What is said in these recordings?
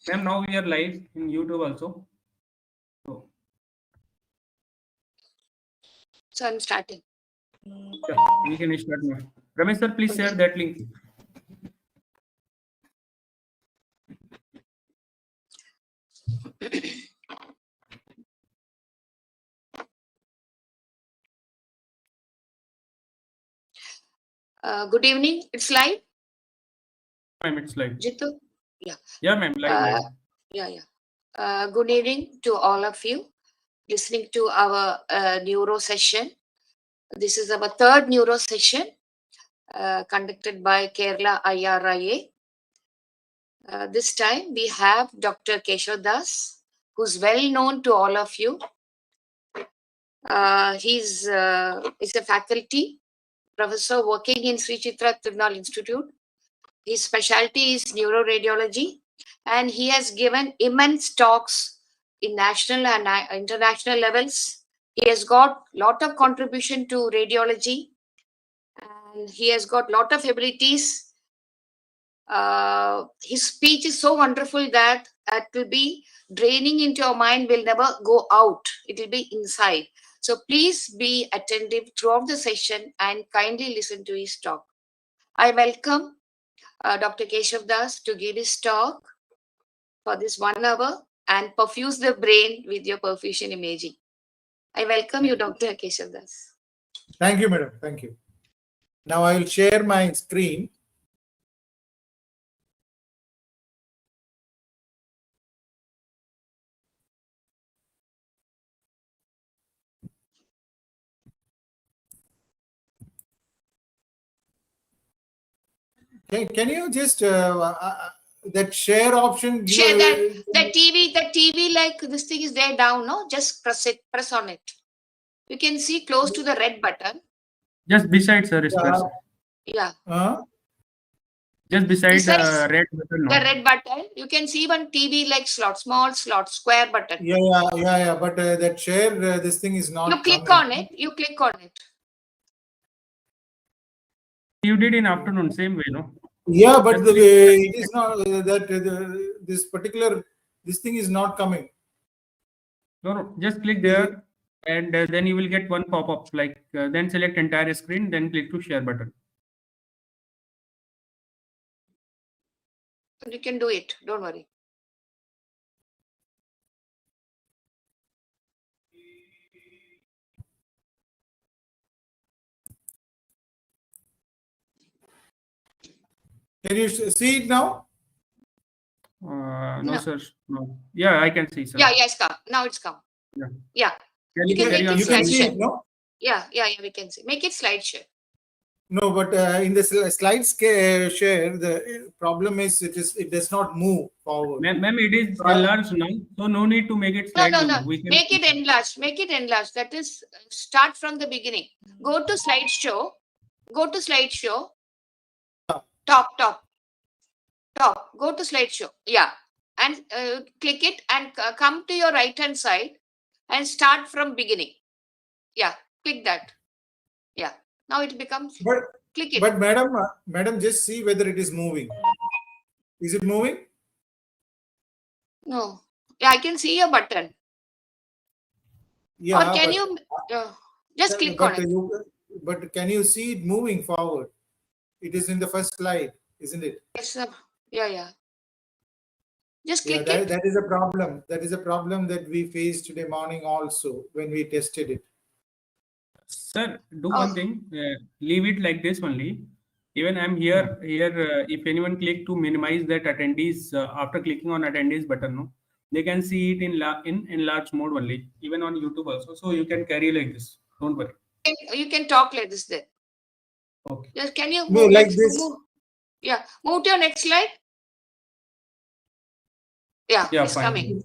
Ma'am, now we are live in YouTube also. So I'm starting. Yeah, we can start now. Ramesh sir, please share that link. Good evening. It's live. Ma'am, it's live. Jitu? Yeah. Yeah, ma'am, live. Yeah. Good evening to all of you listening to our neuro session. This is our third neuro session conducted by Kerala IRIA. This time we have Dr. Keshav Das, who's well known to all of you. He's a faculty professor working in Sri Chitra Tirunal Institute. His specialty is neuroradiology, and he has given immense talks in national and international levels. He has got a lot of contribution to radiology, and he has got a lot of abilities. His speech is so wonderful that it will be draining into your mind, will never go out. It will be inside. So please be attentive throughout the session and kindly listen to his talk. I welcome Dr. Keshav Das to give his talk for this 1 hour and perfuse the brain with your perfusion imaging. I welcome you, Dr. Keshav Das. Thank you, madam. Thank you. Now I will share my screen. Can you just that share option? Share the TV like this thing is there down, no? Just press on it. You can see close to the red button. Just beside, sir. Yeah. Just beside the red button. No? The red button. You can see one TV like slot, small slot, square button. Yeah. But that share, this thing is not. You click on it. You click on it. You did in afternoon, same way, no? Yeah, but it is not that this thing is not coming. No. Just click there, and then you will get one pop-up. Like then select entire screen, then click to share button. You can do it. Don't worry. Can you see it now? No, sir. No. Yeah, I can see, sir. Yeah, it's come. Now it's come. Yeah. You can make it see it, no? Yeah, we can see. Make it slide share. No, but in the slides share, the problem is it does not move forward. Ma'am, it is enlarged now, so no need to make it slide. No. Make it enlarged. Make it enlarged. That is, start from the beginning. Go to slideshow. Top. Go to slideshow. Yeah, and click it and come to your right hand side and start from beginning. Yeah, click that. Yeah. Now it becomes. Click it. But madam, just see whether it is moving. Is it moving? No. Yeah, I can see your button. Yeah. Or can you just click on it? But can you see it moving forward? It is in the first slide, isn't it? Yes, yeah. Just click it. That is a problem. That is a problem that we faced today morning also when we tested it. Sir, do one thing. Leave it like this only. Even I'm here. If anyone click to minimize that attendees after clicking on attendees button, no, they can see it in enlarged mode only. Even on YouTube also. So you can carry like this. Don't worry. You can talk like this then. Okay. Just can you move like this? Yeah. Move to your next slide. Yeah, it's fine. coming.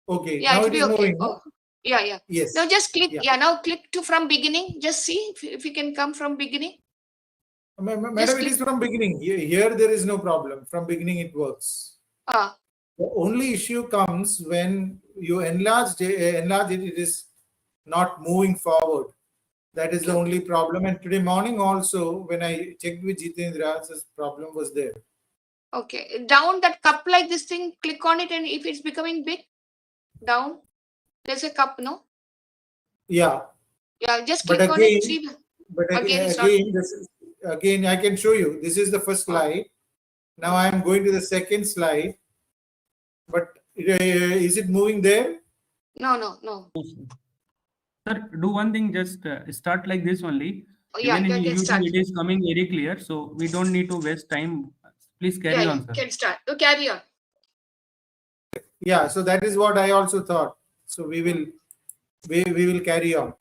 Okay. Yeah, now it it will is be okay. moving. Oh, yeah. Yes. Now just click. Yeah. Now click to from beginning. Just see if you can come from beginning. Madam, it is from beginning. Here there is no problem. From beginning it works. The only issue comes when you enlarge it, it is not moving forward. That is the only problem. And today morning also, when I checked with Jitendra, this problem was there. Okay, down that cup like this thing, click on it, and if it's becoming big, down, there's a cup, no? Yeah. Yeah, just But click on it. again, See, but again, again, I can show you. This is the first slide. Now I am going to the second slide. But is it moving there? No. Sir, do one thing, just start like this only. Oh, yeah, Even in can YouTube, start. it is coming very clear, so we don't need to waste time. Please carry on, sir. Can start. To carry on. Yeah, so that is what I also thought. So we will carry on.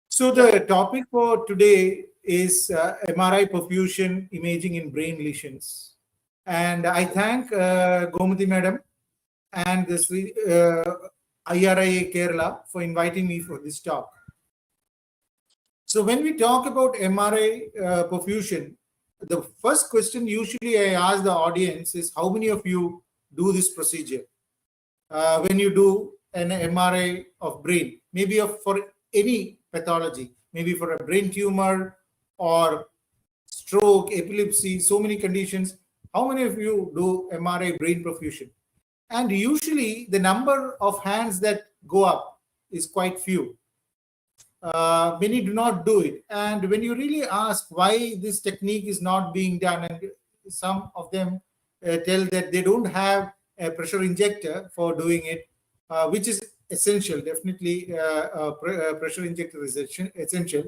So the topic for today is MRI perfusion imaging in brain lesions. And I thank Gomati madam and this IRIA Kerala for inviting me for this talk. So when we talk about MRI perfusion, the first question usually I ask the audience is, how many of you do this procedure? When you do an MRI of brain, maybe for any pathology, maybe for a brain tumor or stroke, epilepsy, so many conditions, how many of you do MRI brain perfusion? And usually the number of hands that go up is quite few. Many do not do it. And when you really ask why this technique is not being done, and some of them tell that they don't have a pressure injector for doing it, which is essential. Definitely, pressure injector is essential.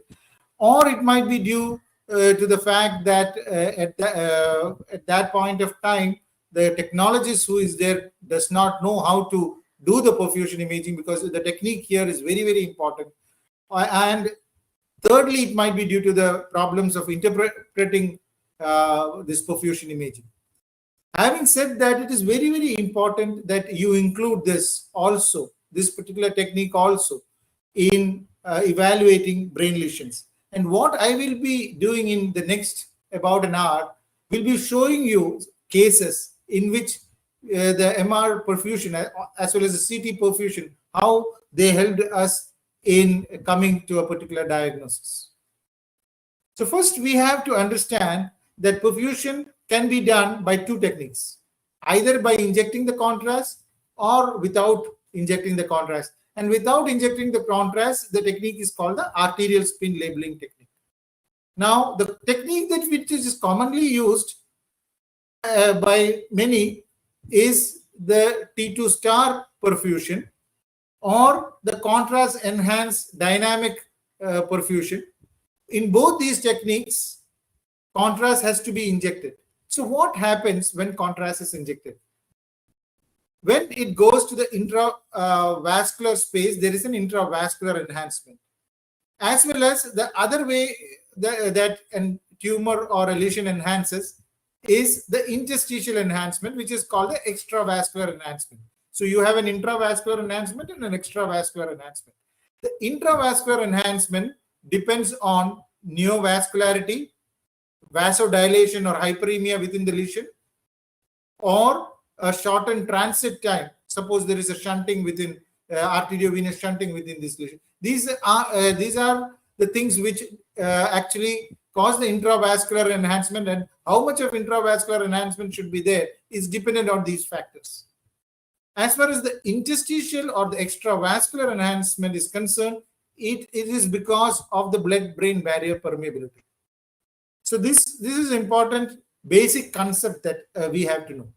Or it might be due to the fact that at that point of time, the technologist who is there does not know how to do the perfusion imaging, because the technique here is very, very important. And thirdly, it might be due to the problems of interpreting this perfusion imaging. Having said that, it is very, very important that you include this also, this particular technique also, in evaluating brain lesions. And what I will be doing in the next about an hour will be showing you cases in which the MR perfusion as well as the CT perfusion, how they helped us in coming to a particular diagnosis. So first we have to understand that perfusion can be done by two techniques, either by injecting the contrast or without injecting the contrast. And without injecting the contrast, the technique is called the arterial spin labeling technique. Now, the technique that which is commonly used by many is the T2 star perfusion, or the contrast enhanced dynamic perfusion. In both these techniques, contrast has to be injected. So what happens when contrast is injected? When it goes to the intravascular space, there is an intravascular enhancement. As well as the other way that a tumor or a lesion enhances is the interstitial enhancement, which is called the extravascular enhancement. So you have an intravascular enhancement and an extravascular enhancement. The intravascular enhancement depends on neovascularity, vasodilation or hyperemia within the lesion, or a shortened transit time. Suppose there is a shunting within arteriovenous shunting within this lesion. These are the things which actually cause the intravascular enhancement, and how much of intravascular enhancement should be there is dependent on these factors. As far as the interstitial or the extravascular enhancement is concerned, it is because of the blood-brain barrier permeability. So this is important basic concept that we have to know.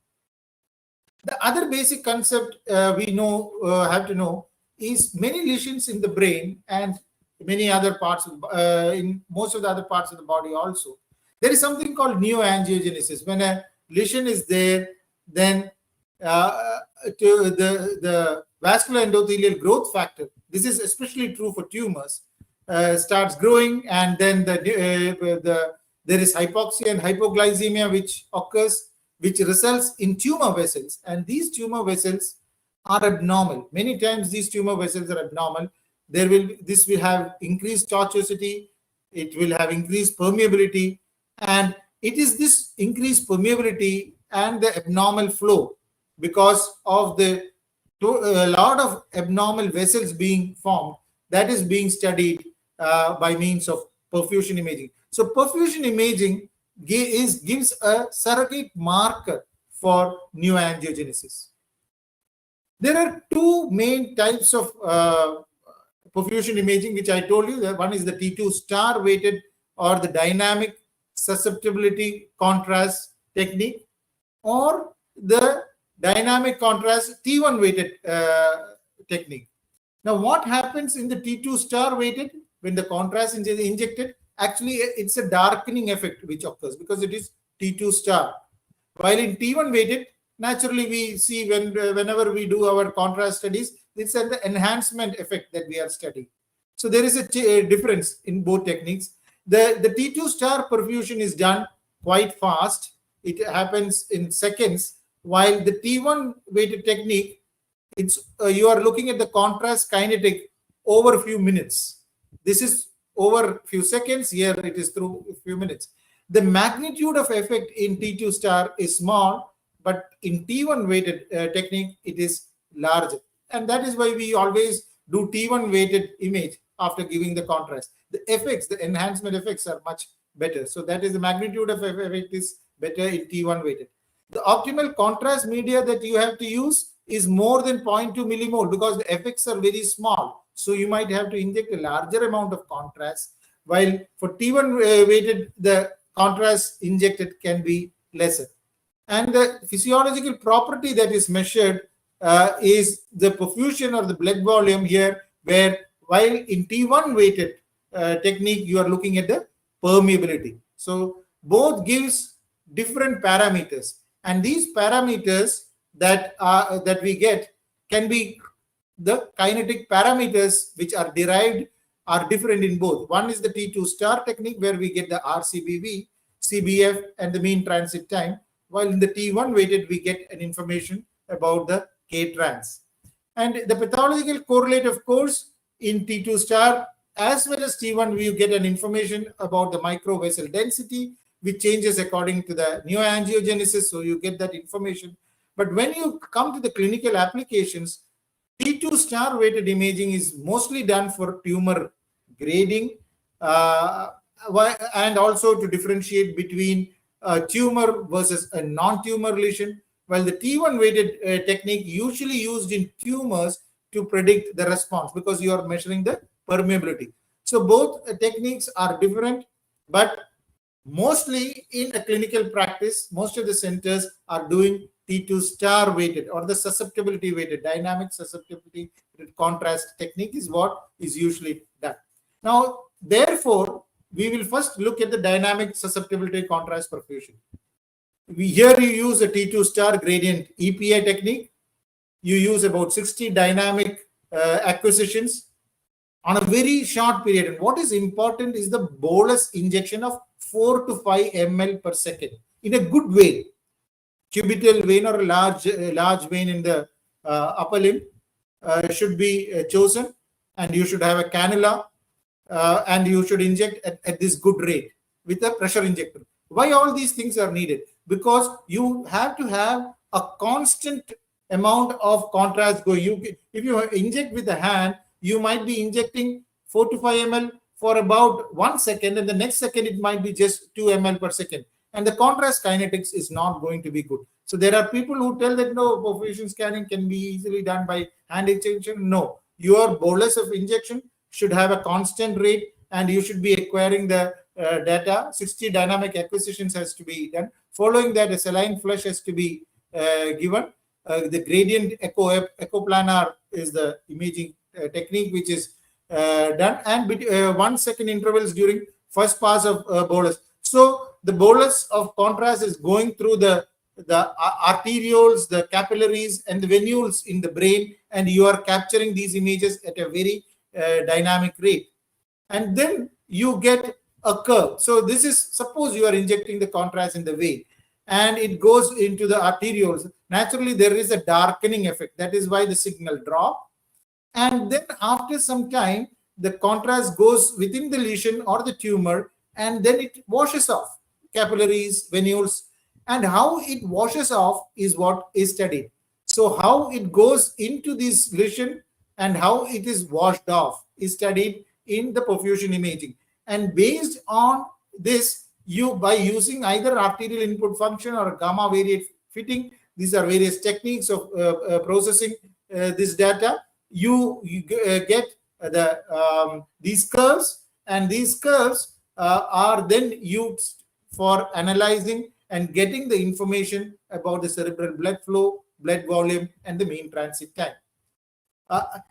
The other basic concept we have to know is many lesions in the brain and many other parts in most of the other parts of the body also. There is something called neoangiogenesis. When a lesion is there, then to the vascular endothelial growth factor, this is especially true for tumors, starts growing, and then there is hypoxia and hypoglycemia which occurs, which results in tumor vessels, and these tumor vessels are abnormal. Many times these tumor vessels are abnormal. This will have increased tortuosity, it will have increased permeability, and it is this increased permeability and the abnormal flow because of a lot of abnormal vessels being formed that is being studied by means of perfusion imaging. So perfusion imaging gives a surrogate marker for neoangiogenesis. There are two main types of perfusion imaging, which I told you. That one is the T2 star weighted or the dynamic susceptibility contrast technique, or the dynamic contrast T1 weighted technique. Now, what happens in the T2 star weighted when the contrast is injected? Actually, it's a darkening effect which occurs because it is T2 star. While in T1 weighted, naturally we see whenever we do our contrast studies, it's an enhancement effect that we are studying. So there is a difference in both techniques. The T2 star perfusion is done quite fast. It happens in seconds, while the T1 weighted technique, it's you are looking at the contrast kinetic over a few minutes. This is over a few seconds. Here it is through a few minutes. The magnitude of effect in T2 star is small, but in T1 weighted technique, it is larger. And that is why we always do T1 weighted image after giving the contrast. The effects, the enhancement effects are much better. So that is the magnitude of effect is better in T1 weighted. The optimal contrast media that you have to use is more than 0.2 millimole because the effects are very small. So you might have to inject a larger amount of contrast, while for T1 weighted, the contrast injected can be lesser. And the physiological property that is measured is the perfusion or the blood volume here, where while in T1 weighted technique, you are looking at the permeability. So both gives different parameters, and these parameters that we get can be the kinetic parameters which are derived are different in both. One is the T2 star technique where we get the RCBV, CBF, and the mean transit time, while in the T1 weighted we get an information about the K-trans. And the pathological correlate, of course, in T2 star as well as T1, we get an information about the microvessel density, which changes according to the neoangiogenesis, so you get that information. But when you come to the clinical applications, T2 star weighted imaging is mostly done for tumor grading and also to differentiate between a tumor versus a non-tumor lesion, while the T1 weighted technique usually used in tumors to predict the response because you are measuring the permeability. So both techniques are different, but mostly in a clinical practice, most of the centers are doing T2 star weighted or the susceptibility weighted, dynamic susceptibility contrast technique is what is usually done. Now, therefore, we will first look at the dynamic susceptibility contrast perfusion. Here you use a T2 star gradient EPI technique. You use about 60 dynamic acquisitions on a very short period. And what is important is the bolus injection of 4 to 5 ml per second in a good vein, cubital vein or a large vein in the upper limb should be chosen, and you should have a cannula and you should inject at this good rate with a pressure injector. Why all these things are needed? Because you have to have a constant amount of contrast going. If you inject with the hand, you might be injecting 4 to 5 ml for about 1 second, and the next second it might be just 2 ml per second. And the contrast kinetics is not going to be good. So there are people who tell that no, perfusion scanning can be easily done by hand injection. No, your bolus of injection should have a constant rate, and you should be acquiring the data. 60 dynamic acquisitions has to be done. Following that, a saline flush has to be given. The gradient echoplanar is the imaging technique which is done, and 1 second intervals during first pass of bolus. So the bolus of contrast is going through the arterioles, the capillaries, and the venules in the brain, and you are capturing these images at a very dynamic rate. And then you get a curve. So this is, suppose you are injecting the contrast in the vein, and it goes into the arterioles. Naturally, there is a darkening effect. That is why the signal drop. And then after some time, the contrast goes within the lesion or the tumor, and then it washes off capillaries, venules, and how it washes off is what is studied. So how it goes into this lesion and how it is washed off is studied in the perfusion imaging. And based on this, you, by using either arterial input function or gamma variate fitting, these are various techniques of processing this data, you get these curves, and these curves are then used for analyzing and getting the information about the cerebral blood flow, blood volume, and the mean transit time.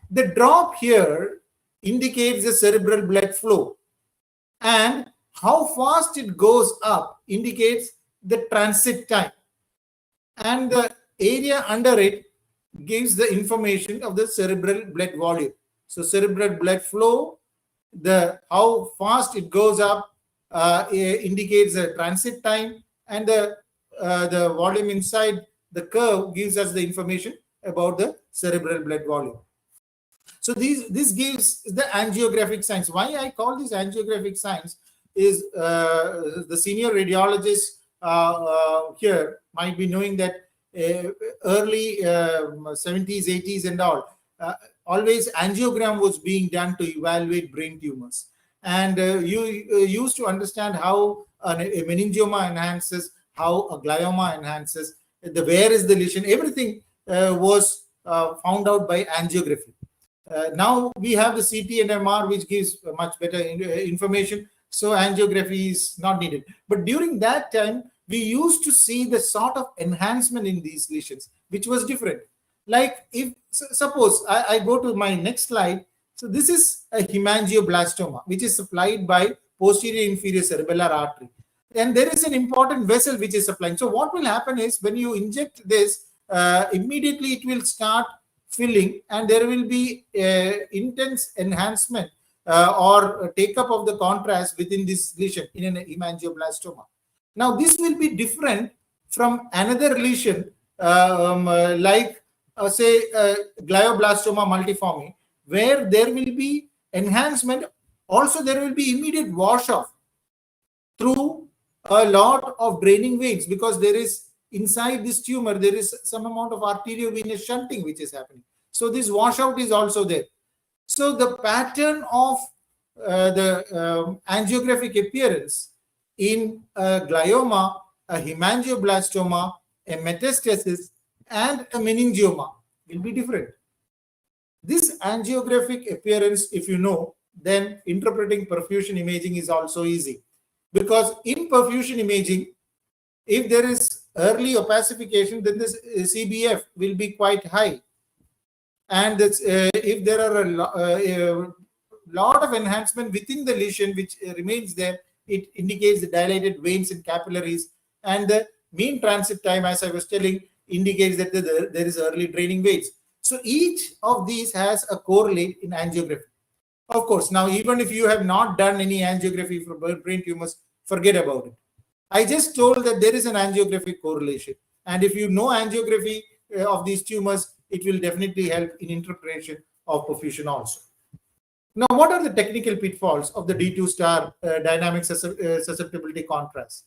The drop here indicates the cerebral blood flow, and how fast it goes up indicates the transit time, and the area under it gives the information of the cerebral blood volume. So cerebral blood flow, how fast it goes up indicates the transit time, and the volume inside the curve gives us the information about the cerebral blood volume. So this gives the angiographic signs. Why I call this angiographic signs is the senior radiologists here might be knowing that early 70s, 80s and all, always angiogram was being done to evaluate brain tumors. And you used to understand how a meningioma enhances, how a glioma enhances, where is the lesion, everything was found out by angiography. Now we have the CT and MR, which gives much better information, so angiography is not needed. But during that time, we used to see the sort of enhancement in these lesions, which was different. Like if suppose I go to my next slide. So this is a hemangioblastoma, which is supplied by posterior inferior cerebellar artery. And there is an important vessel which is supplying. So what will happen is when you inject this, immediately it will start filling, and there will be intense enhancement or take up of the contrast within this lesion in an hemangioblastoma. Now this will be different from another lesion like say glioblastoma multiforme, where there will be enhancement. Also there will be immediate wash off through a lot of draining veins, because there is inside this tumor there is some amount of arteriovenous shunting which is happening. So this washout is also there. So the pattern of the angiographic appearance in a glioma, a hemangioblastoma, a metastasis, and a meningioma will be different. This angiographic appearance, if you know, then interpreting perfusion imaging is also easy. Because in perfusion imaging, if there is early opacification, then this CBF will be quite high. And if there are a lot of enhancement within the lesion which remains there, it indicates the dilated veins and capillaries. And the mean transit time, as I was telling, indicates that there is early draining veins. So each of these has a correlate in angiography. Of course, now even if you have not done any angiography for brain tumors, forget about it. I just told that there is an angiographic correlation. And if you know angiography of these tumors, it will definitely help in interpretation of perfusion also. Now, what are the technical pitfalls of the D2 star dynamic susceptibility contrast?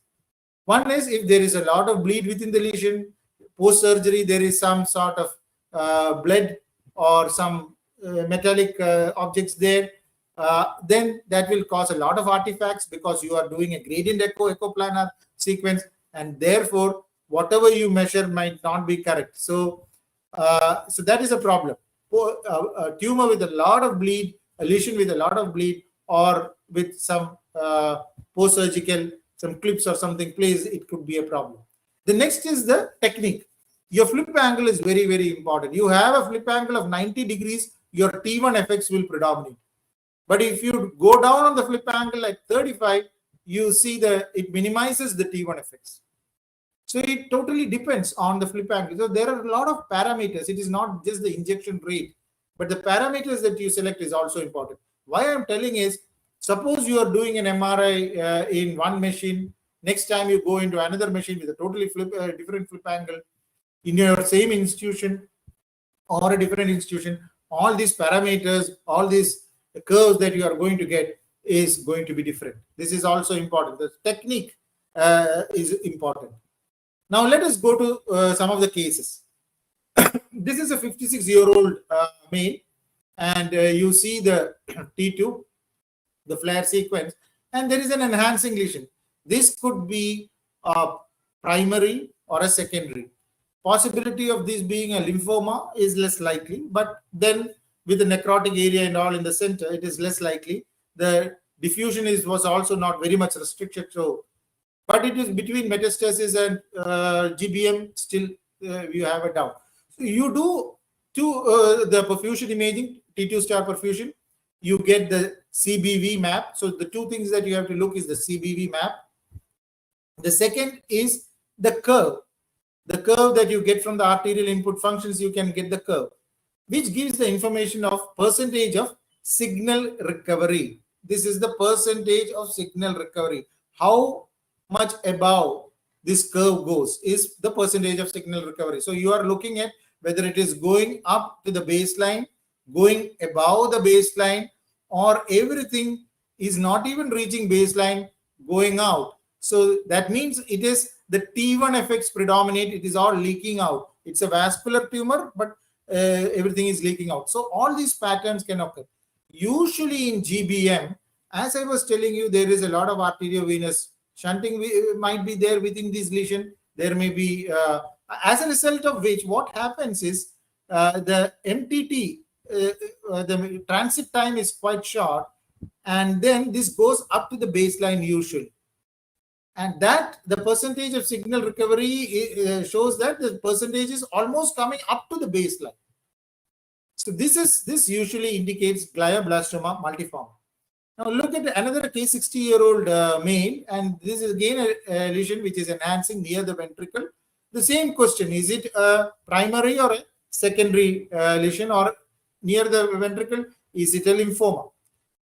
One is if there is a lot of bleed within the lesion, post-surgery, there is some sort of blood or some metallic objects there, then that will cause a lot of artifacts, because you are doing a gradient echoplanar sequence, and therefore whatever you measure might not be correct. So that is a problem. A tumor with a lot of bleed, a lesion with a lot of bleed, or with some post-surgical, some clips or something placed, it could be a problem. The next is the technique. Your flip angle is very, very important. You have a flip angle of 90 degrees, your T1 effects will predominate. But if you go down on the flip angle at 35, you see it minimizes the T1 effects. So it totally depends on the flip angle. So there are a lot of parameters. It is not just the injection rate, but the parameters that you select is also important. Why I'm telling is, suppose you are doing an MRI in one machine, next time you go into another machine with a totally different flip angle in your same institution or a different institution, all these parameters, all these curves that you are going to get is going to be different. This is also important. The technique is important. Now let us go to some of the cases. This is a 56-year-old male, and you see the T2, the flare sequence, and there is an enhancing lesion. This could be a primary or a secondary. Possibility of this being a lymphoma is less likely, but then with the necrotic area and all in the center, it is less likely. The diffusion was also not very much restricted, so but it is between metastasis and GBM, still you have a doubt. So you do the perfusion imaging, T2 star perfusion, you get the CBV map. So the two things that you have to look is the CBV map. The second is the curve. The curve that you get from the arterial input functions, you can get the curve, which gives the information of percentage of signal recovery. This is the percentage of signal recovery. How much above this curve goes is the percentage of signal recovery. So you are looking at whether it is going up to the baseline, going above the baseline, or everything is not even reaching baseline, going out. So that means it is the T1 effects predominate. It is all leaking out. It's a vascular tumor, but everything is leaking out. So all these patterns can occur. Usually in GBM, as I was telling you, there is a lot of arteriovenous shunting might be there within this lesion. There may be, as a result of which, what happens is the MTT, the transit time is quite short, and then this goes up to the baseline usually. And that the percentage of signal recovery shows that the percentage is almost coming up to the baseline. So this usually indicates glioblastoma multiforme. Now look at another case, 60-year-old male, and this is again a lesion which is enhancing near the ventricle. The same question: is it a primary or a secondary lesion, or near the ventricle? Is it a lymphoma?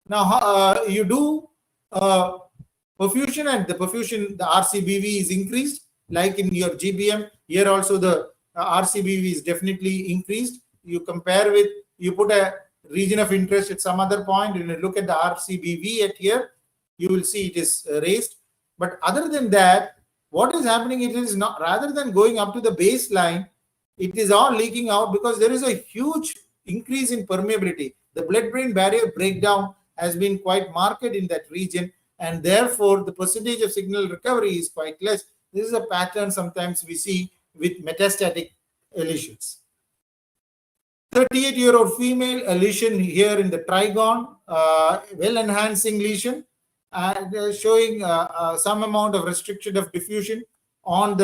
Now you do perfusion, and the perfusion, the RCBV is increased, like in your GBM. Here also the RCBV is definitely increased. You compare with, you put a region of interest at some other point, and you look at the RCBV at here, you will see it is raised. But other than that, what is happening, it is not, rather than going up to the baseline, it is all leaking out because there is a huge increase in permeability. The blood-brain barrier breakdown has been quite marked in that region, and therefore the percentage of signal recovery is quite less. This is a pattern sometimes we see with metastatic lesions. 38-year-old female, a lesion here in the trigon, well-enhancing lesion, and showing some amount of restriction of diffusion on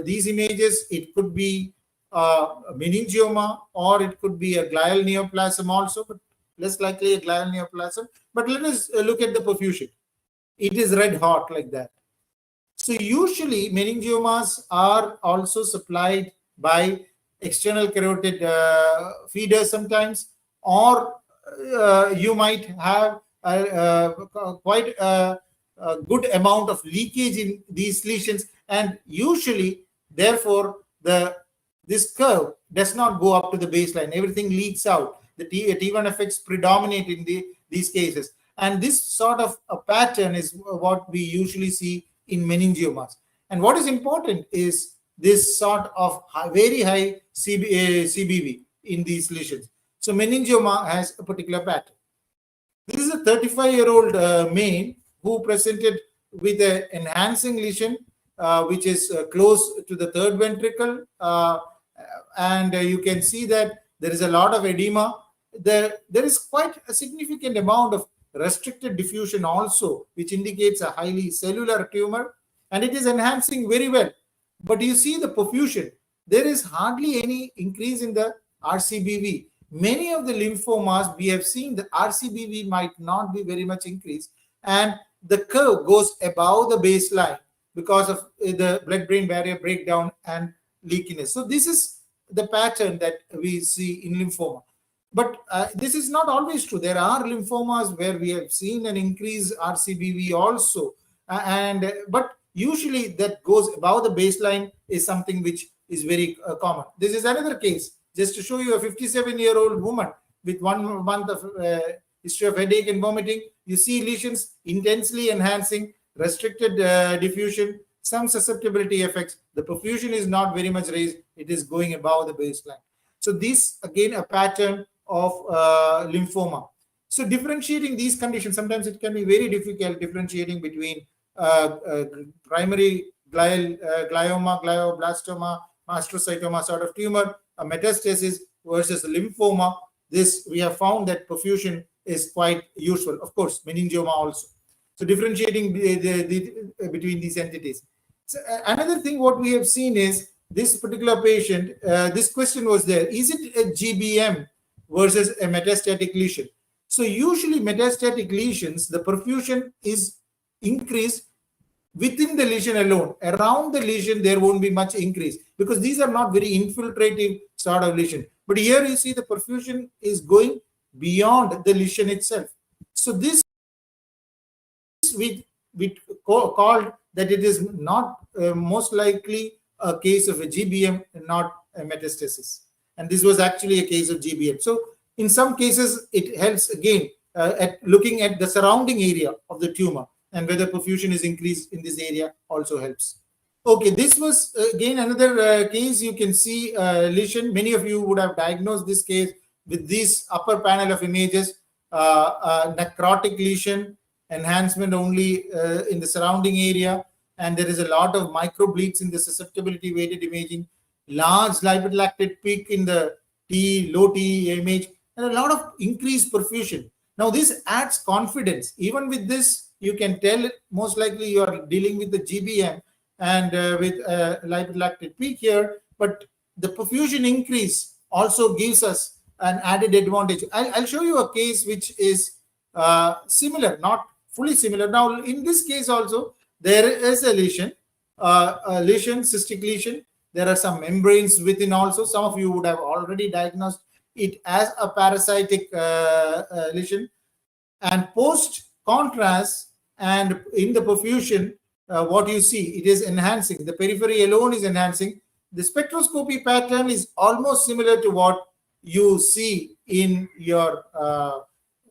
these images. It could be meningioma, or it could be a glial neoplasm also, but less likely a glial neoplasm. But let us look at the perfusion. It is red hot like that. So usually meningiomas are also supplied by external carotid feeders sometimes, or you might have quite a good amount of leakage in these lesions, and usually therefore this curve does not go up to the baseline. Everything leaks out. The T1 effects predominate in these cases, and this sort of a pattern is what we usually see in meningiomas. And what is important is this sort of very high CBV in these lesions. So meningioma has a particular pattern. This is a 35-year-old male who presented with an enhancing lesion, which is close to the third ventricle, and you can see that there is a lot of edema. There is quite a significant amount of restricted diffusion also, which indicates a highly cellular tumor, and it is enhancing very well. But you see the perfusion, there is hardly any increase in the RCBV. Many of the lymphomas, we have seen the RCBV might not be very much increased, and the curve goes above the baseline because of the blood-brain barrier breakdown and leakiness. So this is the pattern that we see in lymphoma. But this is not always true. There are lymphomas where we have seen an increased RCBV also, but usually that goes above the baseline is something which is very common. This is another case, just to show you, a 57-year-old woman with 1 month of history of headache and vomiting. You see lesions intensely enhancing, restricted diffusion, some susceptibility effects. The perfusion is not very much raised. It is going above the baseline. So this, again, a pattern of lymphoma. So differentiating these conditions, sometimes it can be very difficult differentiating between primary glioma, glioblastoma, astrocytoma sort of tumor, a metastasis versus lymphoma, this we have found that perfusion is quite useful. Of course, meningioma also. So differentiating between these entities. So another thing what we have seen is this particular patient, this question was there, is it a GBM versus a metastatic lesion? So usually metastatic lesions, the perfusion is increased within the lesion alone. Around the lesion, there won't be much increase because these are not very infiltrative sort of lesion. But here you see the perfusion is going beyond the lesion itself. So this we called that it is not most likely a case of a GBM and not a metastasis. And this was actually a case of GBM. So in some cases, it helps again at looking at the surrounding area of the tumor and whether perfusion is increased in this area also helps. Okay, this was again another case. You can see lesion. Many of you would have diagnosed this case with this upper panel of images, necrotic lesion, enhancement only in the surrounding area, and there is a lot of microbleeds in the susceptibility weighted imaging, large lipid lactate peak in the low T image, and a lot of increased perfusion. Now this adds confidence. Even with this, you can tell most likely you are dealing with the GBM and with lipid lactate peak here, but the perfusion increase also gives us an added advantage. I'll show you a case which is similar, not fully similar. Now, in this case also, there is a lesion, cystic lesion. There are some membranes within also. Some of you would have already diagnosed it as a parasitic lesion. And post-contrast and in the perfusion, what you see, it is enhancing. The periphery alone is enhancing. The spectroscopy pattern is almost similar to what you see in your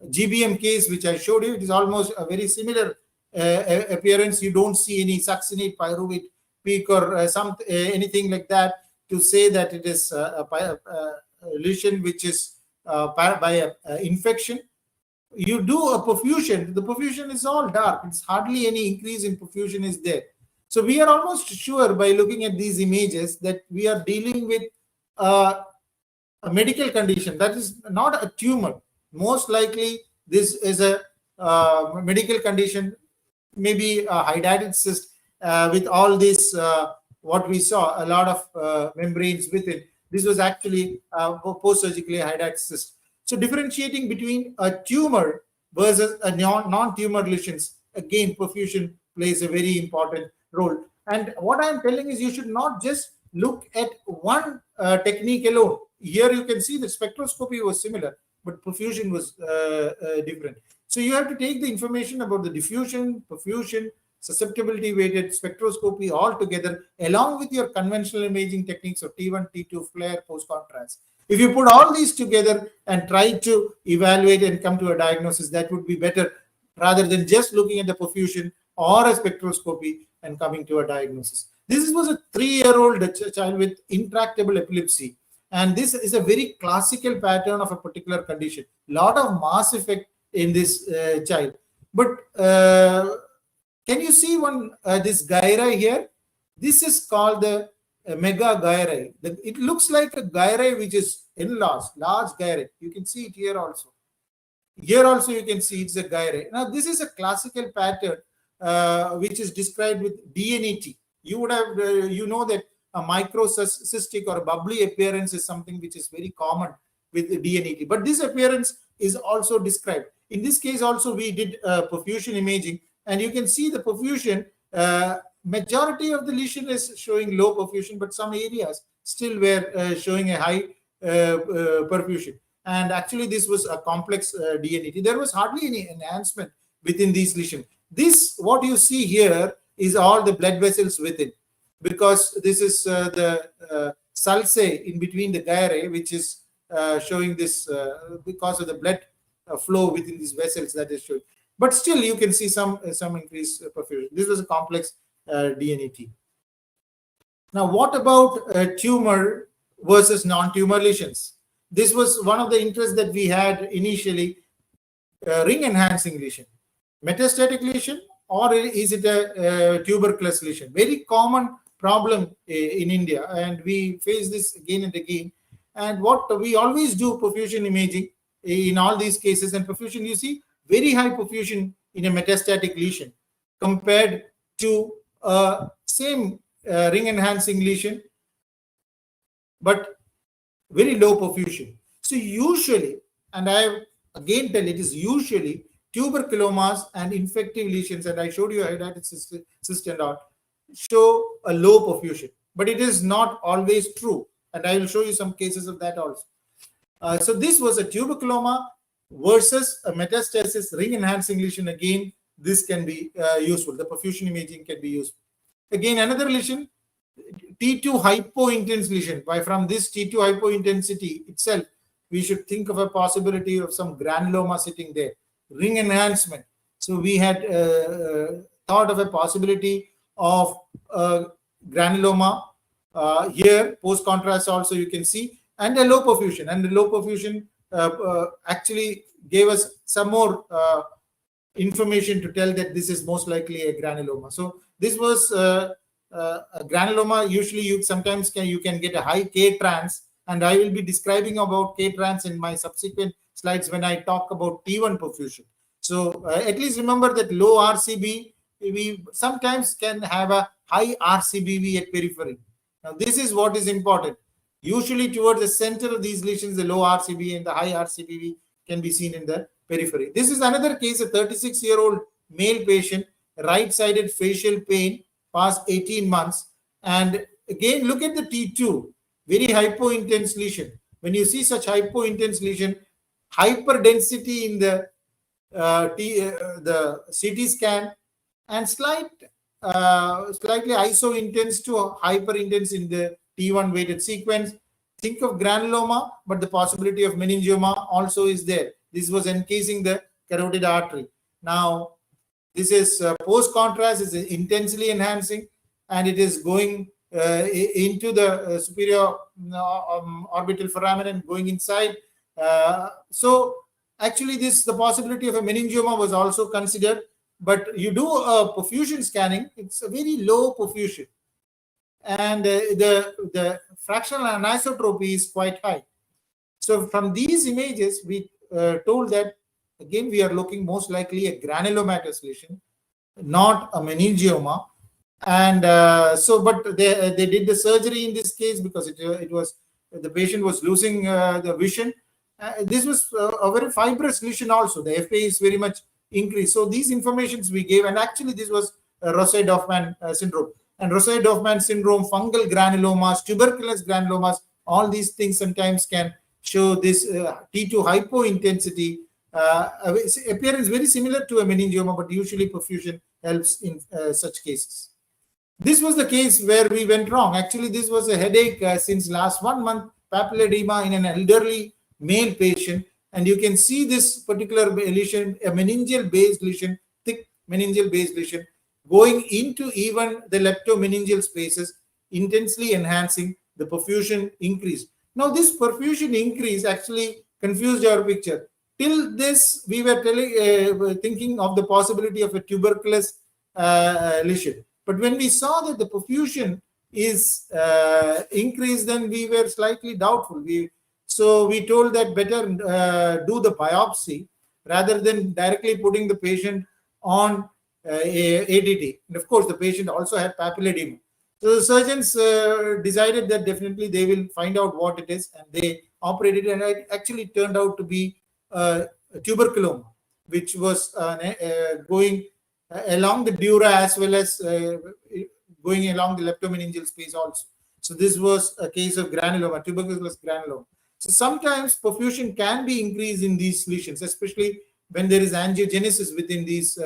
GBM case, which I showed you. It is almost a very similar appearance. You don't see any succinate pyruvate peak or anything like that to say that it is a lesion which is by infection. You do a perfusion, the perfusion is all dark. It's hardly any increase in perfusion is there. So we are almost sure by looking at these images that we are dealing with a medical condition that is not a tumor. Most likely this is a medical condition, maybe a hydatid cyst with all this, what we saw, a lot of membranes within. This was actually post-surgically hydatid cyst. So differentiating between a tumor versus a non-tumor lesions, again, perfusion plays a very important role. And what I'm telling is you should not just look at one technique alone. Here you can see the spectroscopy was similar, but perfusion was different. So you have to take the information about the diffusion, perfusion, susceptibility weighted spectroscopy all together, along with your conventional imaging techniques of T1, T2, flare, post-contrast. If you put all these together and try to evaluate and come to a diagnosis, that would be better rather than just looking at the perfusion or a spectroscopy and coming to a diagnosis. This was a 3-year-old child with intractable epilepsy. And this is a very classical pattern of a particular condition. Lot of mass effect in this child. But can you see this gyri here? This is called the mega gyri. It looks like a gyri which is enlarged, large gyri. You can see it here also. Here also you can see it's a gyri. Now this is a classical pattern which is described with DNET. You would have, you know that a microcystic or a bubbly appearance is something which is very common with the DNET. But this appearance is also described. In this case also we did perfusion imaging, and you can see the perfusion, majority of the lesion is showing low perfusion, but some areas still were showing a high perfusion. And actually this was a complex DNET. There was hardly any enhancement within these lesions. This, what you see here, is all the blood vessels within, because this is the sulci in between the gyri, which is showing this because of the blood flow within these vessels that is showing. But still, you can see some increased perfusion. This was a complex DNET. Now, what about tumor versus non-tumor lesions? This was one of the interests that we had initially, ring enhancing lesion, metastatic lesion or is it a tuberculous lesion? Very common problem in India, and we face this again and again. And what we always do, perfusion imaging in all these cases, and perfusion, you see very high perfusion in a metastatic lesion compared to same ring enhancing lesion, but very low perfusion. So usually, and I again tell it is usually tuberculomas and infective lesions, and I showed you hydatid cyst and all, show a low perfusion, but it is not always true, and I will show you some cases of that also. So this was a tuberculoma versus a metastasis ring enhancing lesion. Again, this can be useful. The perfusion imaging can be useful. Again, another lesion, T2 hypointense lesion. From this T2 hypointensity itself, we should think of a possibility of some granuloma sitting there. Ring enhancement. So we had thought of a possibility of granuloma here. Post contrast also you can see, and a low perfusion. And the low perfusion actually gave us some more information to tell that this is most likely a granuloma. So this was a granuloma. Usually you sometimes you can get a high K trans, and I will be describing about K trans in my subsequent slides when I talk about T1 perfusion. So at least remember that low RCB, we sometimes can have a high RCBV at periphery. Now this is what is important. Usually towards the center of these lesions, the low RCB and the high RCBV can be seen in the periphery. This is another case, a 36-year-old male patient, right-sided facial pain, past 18 months. And again, look at the T2, very hypointense lesion. When you see such hypointense lesion, hyperdensity in the CT scan, and slightly iso-intense to hyper-intense in the T1 weighted sequence. Think of granuloma, but the possibility of meningioma also is there. This was encasing the carotid artery. Now, this is post-contrast, is intensely enhancing, and it is going into the superior orbital foramen, going inside. So actually, the possibility of a meningioma was also considered, but you do a perfusion scanning, it's a very low perfusion. And the fractional anisotropy is quite high. So from these images, we told that, again, we are looking most likely a granulomatous lesion, not a meningioma. And but they did the surgery in this case because it was the patient was losing the vision. This was a very fibrous lesion also. The FA is very much increased. So these informations we gave, and actually this was Rosset-Dorfman syndrome. And Rosset-Dorfman syndrome, fungal granulomas, tuberculous granulomas, all these things sometimes can show this T2 hypointensity appearance very similar to a meningioma, but usually perfusion helps in such cases. This was the case where we went wrong. Actually, this was a headache since last 1 month, papilledema in an elderly male patient. And you can see this particular lesion, a meningeal-based lesion, thick meningeal-based lesion, going into even the leptomeningeal spaces, intensely enhancing the perfusion increase. Now, this perfusion increase actually confused our picture. Till this, we were thinking of the possibility of a tuberculous lesion. But when we saw that the perfusion is increased, then we were slightly doubtful. So we told that better do the biopsy rather than directly putting the patient on ADT. And of course, the patient also had papilledema. So the surgeons decided that definitely they will find out what it is, and they operated, and it actually turned out to be a tuberculoma, which was going along the dura as well as going along the leptomeningeal space also. So this was a case of granuloma, tuberculous granuloma. So sometimes perfusion can be increased in these lesions, especially when there is angiogenesis within these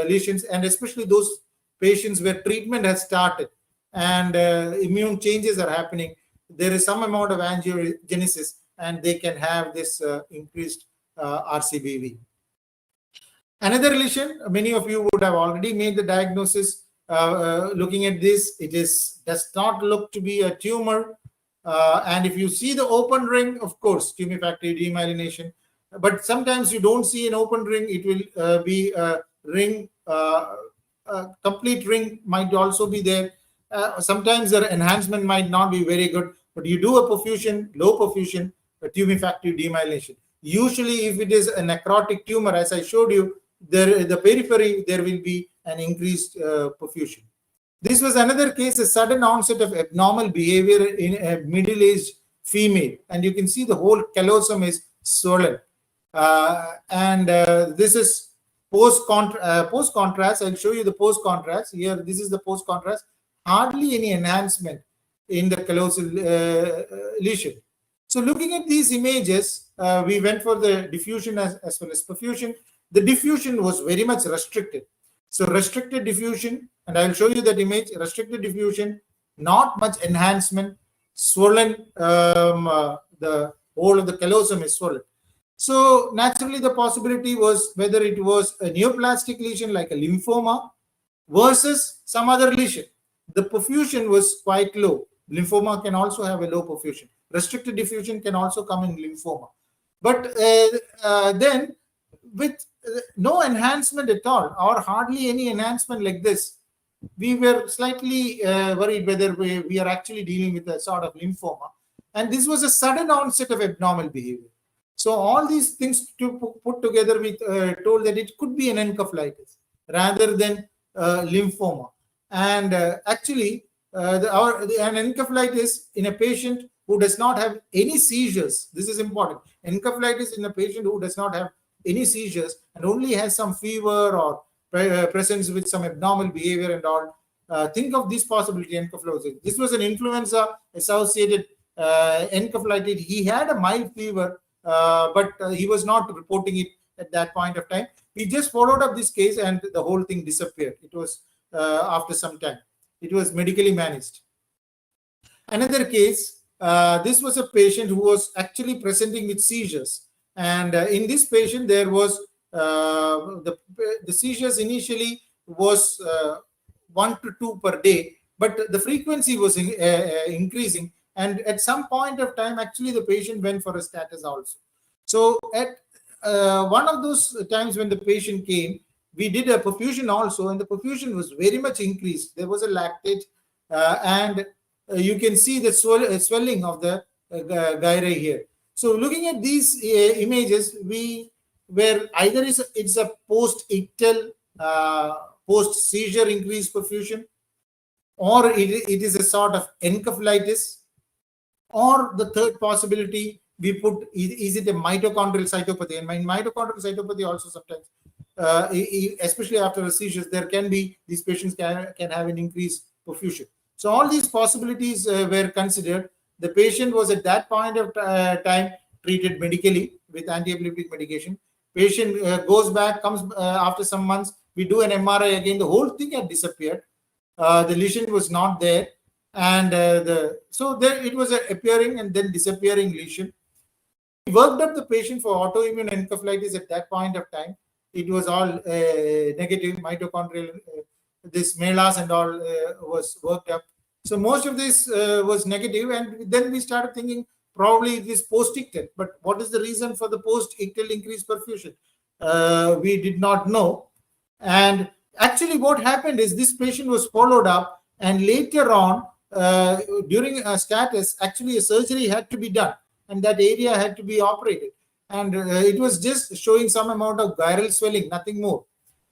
lesions, and especially those patients where treatment has started and immune changes are happening. There is some amount of angiogenesis, and they can have this increased RCBV. Another lesion, many of you would have already made the diagnosis. Looking at this, it does not look to be a tumor. And if you see the open ring, of course, tumefactory demyelination. But sometimes you don't see an open ring. It will be a ring complete ring might also be there. Sometimes the enhancement might not be very good, but you do a perfusion, low perfusion, a tumefactive demyelination. Usually, if it is a necrotic tumor, as I showed you, the periphery, there will be an increased perfusion. This was another case, a sudden onset of abnormal behavior in a middle-aged female, and you can see the whole callosum is swollen. This is post-contrast. I'll show you the post-contrast. Here, this is the post-contrast. Hardly any enhancement in the callosal lesion. So looking at these images, we went for the diffusion as well as perfusion. The diffusion was very much restricted. So restricted diffusion, and I'll show you that image, restricted diffusion, not much enhancement, swollen, the whole of the callosum is swollen. So naturally the possibility was whether it was a neoplastic lesion like a lymphoma versus some other lesion. The perfusion was quite low. Lymphoma can also have a low perfusion. Restricted diffusion can also come in lymphoma. But then with no enhancement at all, or hardly any enhancement like this, we were slightly worried whether we are actually dealing with a sort of lymphoma. And this was a sudden onset of abnormal behavior. So all these things to put together, we told that it could be an encephalitis rather than lymphoma. And actually, an encephalitis in a patient who does not have any seizures, this is important. Encephalitis in a patient who does not have any seizures and only has some fever or presence with some abnormal behavior and all. Think of this possibility, encephalitis. This was an influenza-associated encephalitis. He had a mild fever, but he was not reporting it at that point of time. We just followed up this case and the whole thing disappeared. It was after some time. It was medically managed. Another case, this was a patient who was actually presenting with seizures. And in this patient, there was the seizures initially was 1 to 2 per day, but the frequency was increasing. And at some point of time, actually, the patient went for a status also. So at one of those times when the patient came, we did a perfusion also, and the perfusion was very much increased. There was a lactate, and you can see the swelling of the gyre here. So looking at these images, we were either it's a post-ictal, post-seizure increased perfusion, or it is a sort of encephalitis, or the third possibility we put, is it a mitochondrial cytopathy? And in mitochondrial cytopathy also sometimes, especially after a seizure, there can be, these patients can have an increased perfusion. So all these possibilities were considered. The patient was at that point of time treated medically with anti-epileptic medication. Patient goes back, comes after some months, we do an MRI again, the whole thing had disappeared. The lesion was not there. And so there it was an appearing and then disappearing lesion. We worked up the patient for autoimmune encephalitis at that point of time. It was all negative, mitochondrial, this MELAS and all was worked up. So most of this was negative, and then we started thinking probably this post-ictal. But what is the reason for the post-ictal increased perfusion? We did not know. And actually what happened is this patient was followed up, and later on, during a status, actually a surgery had to be done, and that area had to be operated. And it was just showing some amount of gyral swelling, nothing more.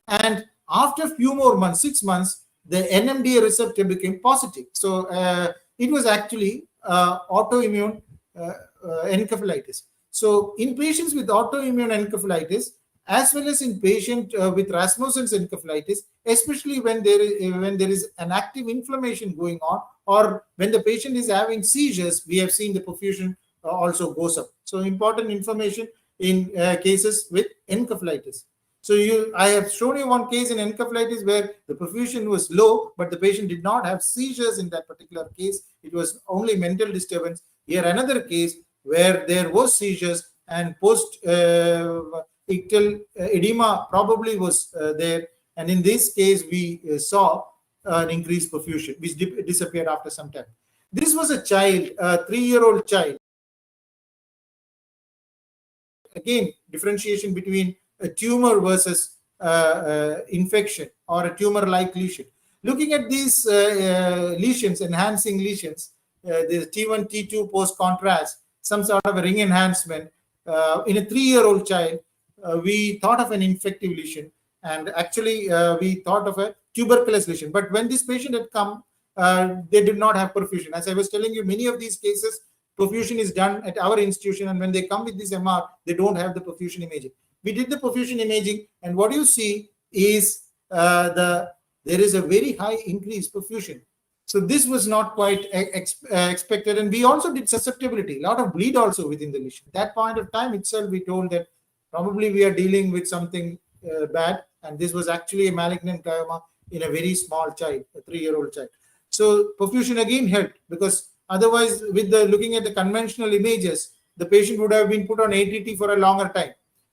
And after a few more months, 6 months, the NMDA receptor became positive. So it was actually autoimmune encephalitis. So in patients with autoimmune encephalitis, as well as in patient with Rasmussen's encephalitis, especially when there is an active inflammation going on, or when the patient is having seizures, we have seen the perfusion also goes up. So important information in cases with encephalitis. So I have shown you one case in encephalitis where the perfusion was low, but the patient did not have seizures in that particular case. It was only mental disturbance. Here another case where there was seizures and post-ictal edema probably was there. And in this case, we saw an increased perfusion, which disappeared after some time. This was a child, a 3-year-old child. Again, differentiation between a tumor versus infection or a tumor-like lesion. Looking at these lesions, enhancing lesions, the T1, T2 post-contrast, some sort of a ring enhancement, in a 3-year-old child, we thought of an infective lesion, and actually we thought of a tuberculous lesion. But when this patient had come, they did not have perfusion. As I was telling you, many of these cases, perfusion is done at our institution, and when they come with this MR, they don't have the perfusion imaging. We did the perfusion imaging, and what you see is there is a very high increased perfusion. So this was not quite expected. And we also did susceptibility, a lot of bleed also within the lesion. At that point of time itself, we told that probably we are dealing with something bad, and this was actually a malignant glioma in a very small child, a 3-year-old child. So perfusion again helped, because otherwise, with the looking at the conventional images, the patient would have been put on ATT for a longer time,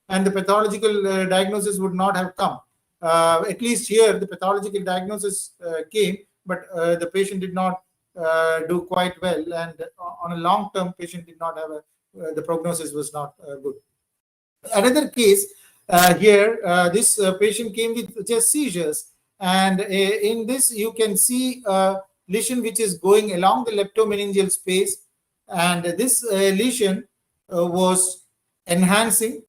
and the pathological diagnosis would not have come. At least here, the pathological diagnosis came, but the patient did not do quite well, and on a long term, patient did not have the prognosis was not good. Another case here, this patient came with just seizures, and in this you can see a lesion which is going along the leptomeningeal space, and this lesion was enhancing.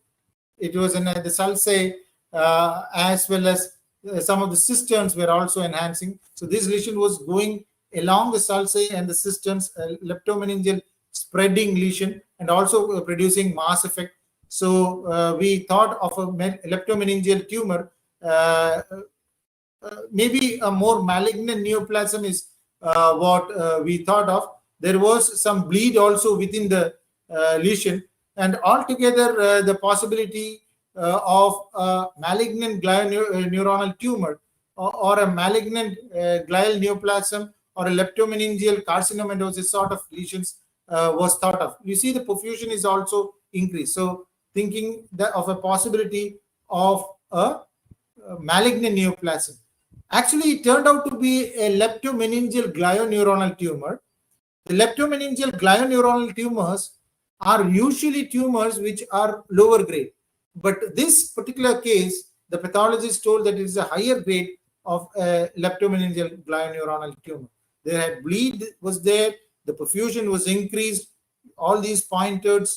It was in the sulci, as well as some of the cisterns were also enhancing. So this lesion was going along the sulci and the cisterns, leptomeningeal spreading lesion, and also producing mass effect. So we thought of a leptomeningeal tumor. Maybe a more malignant neoplasm is what we thought of. There was some bleed also within the lesion, and altogether the possibility of a malignant glioneuronal tumor or a malignant glial neoplasm or a leptomeningeal carcinomatosis sort of lesions was thought of. You see, the perfusion is also increased. So thinking of a possibility of a malignant neoplasm. Actually, it turned out to be a leptomeningeal glioneuronal tumor. The leptomeningeal glioneuronal tumors are usually tumors which are lower grade. But this particular case, the pathologist told that it is a higher grade of a leptomeningeal glioneuronal tumor. There had bleed was there, the perfusion was increased. All these pointed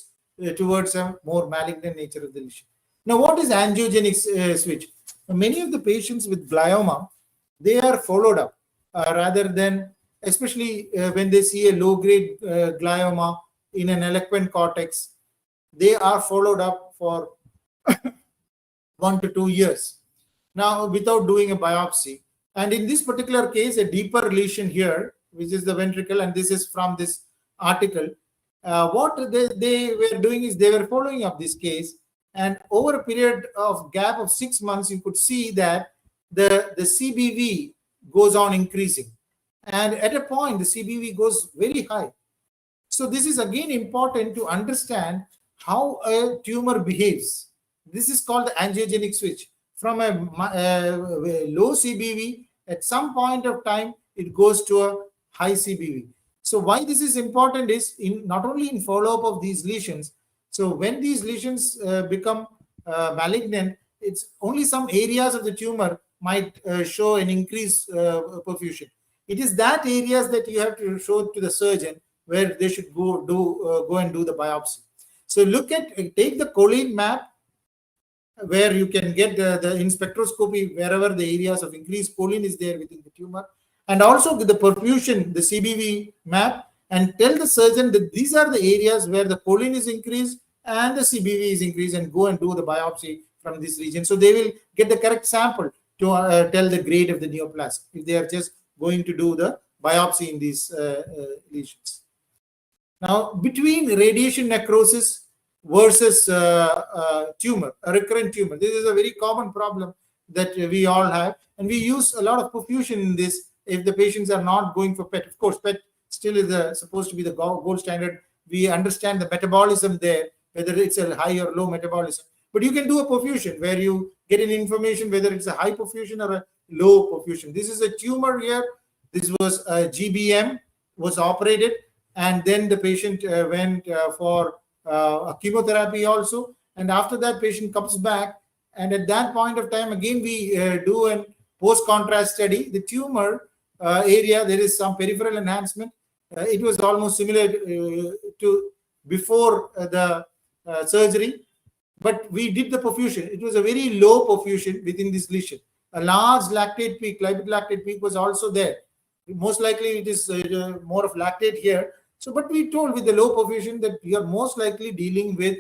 towards a more malignant nature of the lesion. Now, what is angiogenic switch? Many of the patients with glioma, they are followed up rather than, especially when they see a low-grade glioma in an eloquent cortex, they are followed up for 1 to 2 years. Now, without doing a biopsy. And in this particular case, a deeper lesion here, which is the ventricle, and this is from this article. What they were doing is they were following up this case, and over a period of gap of 6 months, you could see that the CBV goes on increasing, and at a point the CBV goes very high. So this is again important to understand how a tumor behaves. This is called the angiogenic switch. From a low CBV, at some point of time it goes to a high CBV. So why this is important is not only in follow-up of these lesions. So when these lesions become malignant, it's only some areas of the tumor might show an increased perfusion. It is that areas that you have to show to the surgeon where they should go and do the biopsy. So take the choline map, where you can get in spectroscopy wherever the areas of increased choline is there within the tumor, and also with the perfusion, the CBV map, and tell the surgeon that these are the areas where the choline is increased and the CBV is increased, and go and do the biopsy from this region. So they will get the correct sample to tell the grade of the neoplasm if they are just going to do the biopsy in these lesions. Now, between radiation necrosis versus tumor, a recurrent tumor, this is a very common problem that we all have, and we use a lot of perfusion in this if the patients are not going for PET. Of course, PET still is supposed to be the gold standard. We understand the metabolism there, whether it's a high or low metabolism. But you can do a perfusion where you get an information whether it's a high perfusion or a low perfusion. This is a tumor here. This was a GBM, was operated, and then the patient went for a chemotherapy also. And after that, patient comes back And at that point of time, again, we do a post-contrast study. The tumor area, there is some peripheral enhancement. It was almost similar to before the surgery, but we did the perfusion. It was a very low perfusion within this lesion. A large lactate peak, lipid lactate peak was also there. Most likely it is more of lactate here. So, but we told with the low perfusion that we are most likely dealing with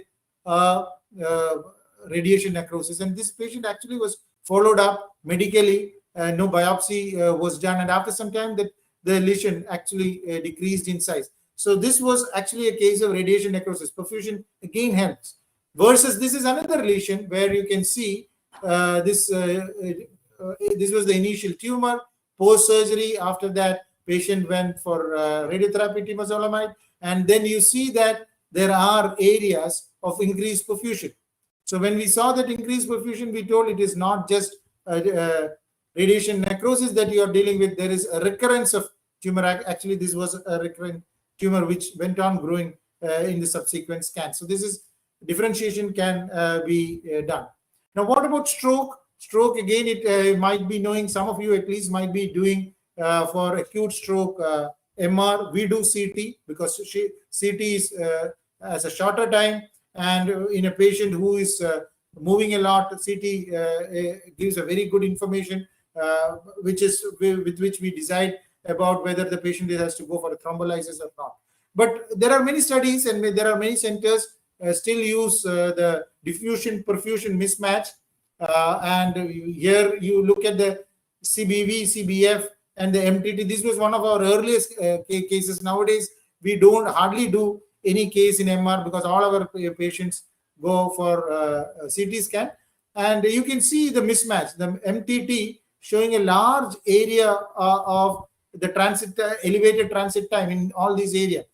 radiation necrosis. And this patient actually was followed up medically. No biopsy was done. And after some time, the lesion actually decreased in size. So this was actually a case of radiation necrosis. Perfusion again helps. Versus this is another lesion where you can see this was the initial tumor. Post-surgery, after that, patient went for radiotherapy temozolomide, and then you see that there are areas of increased perfusion. So when we saw that increased perfusion, we told it is not just radiation necrosis that you are dealing with. There is a recurrence of tumor. Actually, this was a recurrent tumor which went on growing in the subsequent scan. So this is differentiation can be done. Now, what about stroke? Stroke, again, it might be knowing, some of you at least might be doing for acute stroke MR. We do CT because CT is as a shorter time, and in a patient who is moving a lot, CT gives a very good information, with which we decide about whether the patient has to go for a thrombolysis or not. But there are many studies and there are many centers still use the diffusion perfusion mismatch. And here you look at the CBV, CBF, and the MTT. This was one of our earliest cases. Nowadays, we don't hardly do any case in MR because all our patients go for CT scan. And you can see the mismatch, the MTT showing a large area of the transit, elevated transit time in all these areas,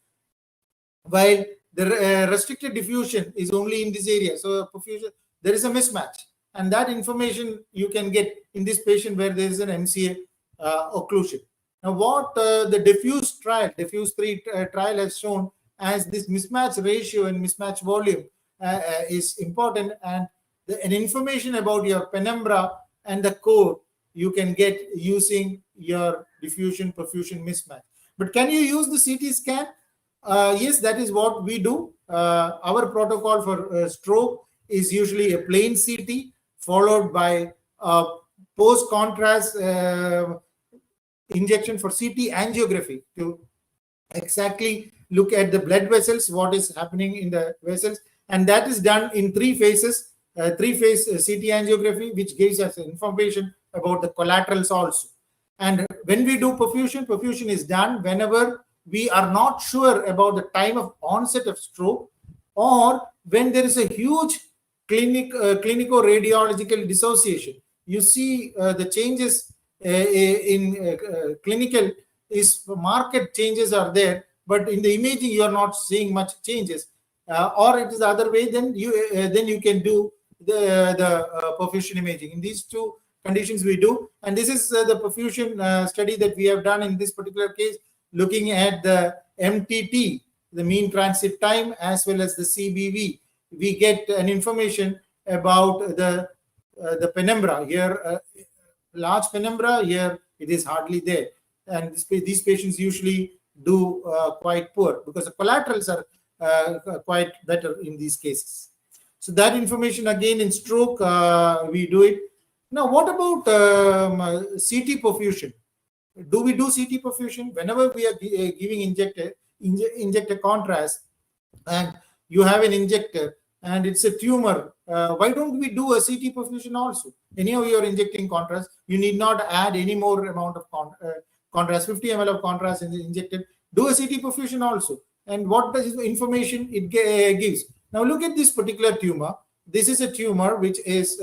while the restricted diffusion is only in this area. So perfusion, there is a mismatch. And that information you can get in this patient where there is an MCA occlusion. Now, what the diffuse 3 trial has shown as this mismatch ratio and mismatch volume is important, and an information about your penumbra and the core you can get using your diffusion perfusion mismatch. But can you use the CT scan? Yes, that is what we do. Our protocol for stroke is usually a plain CT followed by post-contrast injection for CT angiography to exactly look at the blood vessels, what is happening in the vessels. And that is done in 3 phases, 3-phase CT angiography, which gives us information about the collaterals also. And when we do perfusion, perfusion is done whenever we are not sure about the time of onset of stroke, or when there is a huge clinico-radiological dissociation. You see the changes in clinical is marked changes are there, but in the imaging you are not seeing much changes, or it is the other way. Then you can do the perfusion imaging. In these 2 conditions we do, and this is the perfusion study that we have done in this particular case, looking at the MTT, the mean transit time, as well as the CBV. We get an information about the penumbra here, large penumbra here. It is hardly there, and these patients usually do quite poor because the collaterals are quite better in these cases. So that information again in stroke we do it. Now, what about CT perfusion? Do we do CT perfusion whenever we are giving injector contrast, and you have an injector and it's a tumor? Why don't we do a CT perfusion also? Anyhow, you are injecting contrast. You need not add any more amount of contrast. 50 ml of contrast is injected. Do a CT perfusion also. And what does information it gives? Now look at this particular tumor. This is a tumor which is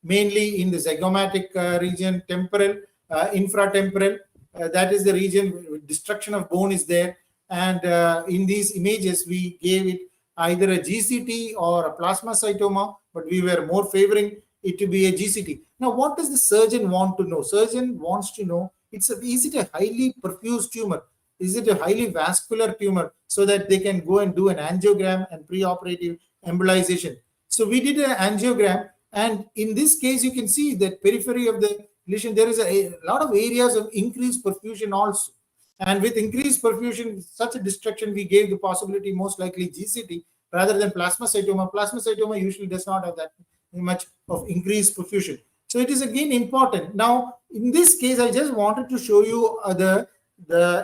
mainly in the zygomatic region, temporal, infratemporal. That is the region where destruction of bone is there. And in these images, we gave it either a GCT or a plasmacytoma, but we were more favoring it to be a GCT. Now, what does the surgeon want to know? Surgeon wants to know, is it a highly perfused tumor? Is it a highly vascular tumor, so that they can go and do an angiogram and preoperative embolization? So we did an angiogram, And in this case, you can see that periphery of the lesion, there is a lot of areas of increased perfusion also. And with increased perfusion, such a destruction, we gave the possibility most likely GCT rather than plasmacytoma. Plasmacytoma usually does not have that much of increased perfusion. So it is again important. Now, in this case, I just wanted to show you the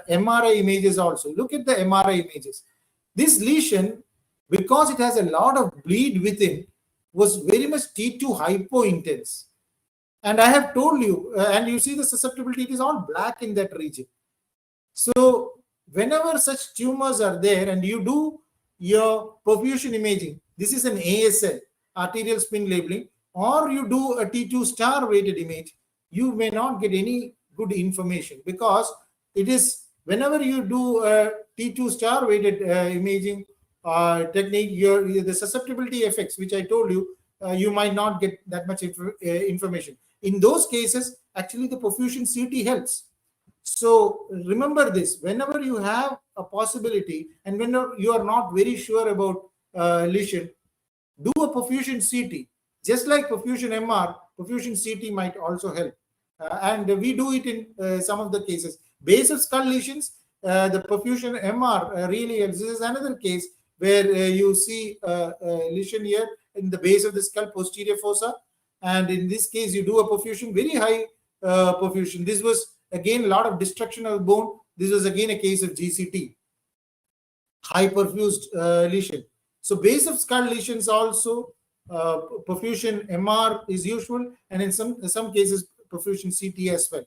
MRI images also. Look at the MRI images. This lesion, because it has a lot of bleed within, was very much T2 hypointense. And I have told you, and you see the susceptibility, it is all black in that region. So whenever such tumors are there and you do your perfusion imaging, this is an ASL, arterial spin labeling, or you do a T2 star weighted image, you may not get any good information, because it is whenever you do a T2 star weighted imaging technique, the susceptibility effects, which I told you, you might not get that much information. In those cases, actually the perfusion CT helps. So remember this, whenever you have a possibility and when you are not very sure about lesion, do a perfusion CT. Just like perfusion MR, perfusion CT might also help. And we do it in some of the cases. Base of skull lesions, the perfusion MR really helps. This is another case where you see a lesion here in the base of the skull, posterior fossa. And in this case, you do a perfusion, very high perfusion. This was again a lot of destruction of bone. This was again a case of GCT, high perfused lesion. So base of skull lesions also, perfusion MR is usual, and in some cases perfusion CT as well.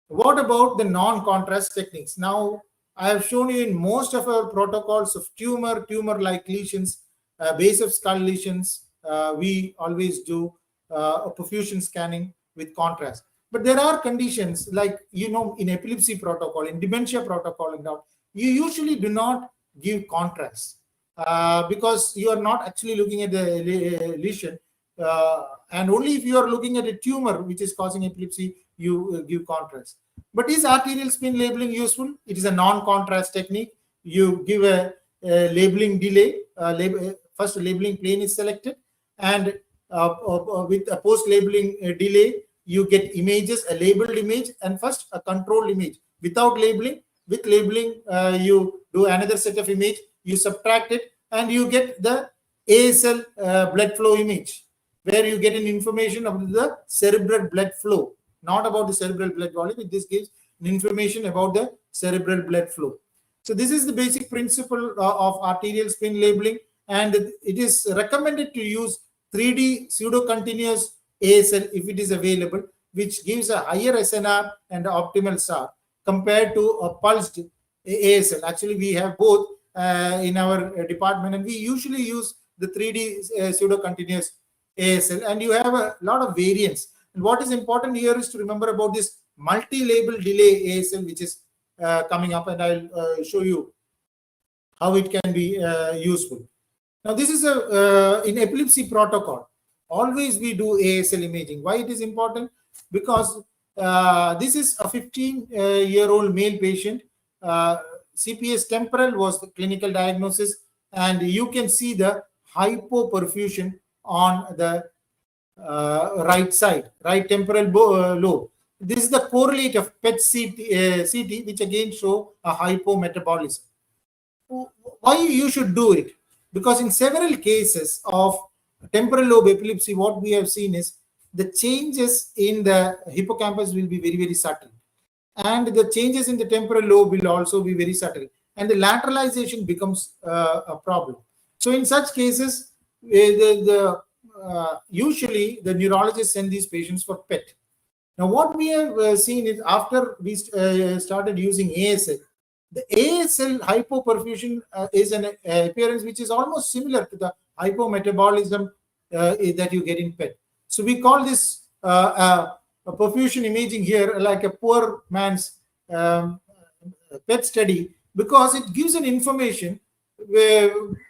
What about the non-contrast techniques? Now, I have shown you in most of our protocols of tumor-like lesions, base of skull lesions, we always do a perfusion scanning with contrast. But there are conditions like, in epilepsy protocol, in dementia protocol, and all, you usually do not give contrast because you are not actually looking at the lesion. And only if you are looking at a tumor which is causing epilepsy, you give contrast. But is arterial spin labeling useful? It is a non-contrast technique. You give a labeling delay. First, a labeling plane is selected, and with a post-labeling delay, you get images, a labeled image, and first a control image. Without labeling, with labeling, you do another set of image, you subtract it, and you get the ASL blood flow image, where you get an information about the cerebral blood flow, not about the cerebral blood volume. This gives an information about the cerebral blood flow. So this is the basic principle of arterial spin labeling, and it is recommended to use 3D pseudo-continuous ASL if it is available, which gives a higher SNR and optimal SAR compared to a pulsed ASL. Actually, we have both in our department, and we usually use the 3D pseudo-continuous ASL, and you have a lot of variants. And what is important here is to remember about this multi-label delay ASL, which is coming up, and I'll show you how it can be useful. Now, this is in epilepsy protocol. Always we do ASL imaging. Why it is important? Because this is a 15-year-old male patient. CPS temporal was the clinical diagnosis, and you can see the hypoperfusion on the right side, right temporal lobe. This is the correlate of PET CT, which again show a hypometabolism. Why you should do it? Because in several cases of temporal lobe epilepsy, what we have seen is the changes in the hippocampus will be very, very subtle. And the changes in the temporal lobe will also be very subtle. And the lateralization becomes a problem. So in such cases, usually the neurologists send these patients for PET. Now, what we have seen is after we started using ASL, the ASL hypoperfusion is an appearance which is almost similar to the hypometabolism that you get in PET. So we call this a perfusion imaging here like a poor man's PET study, because it gives an information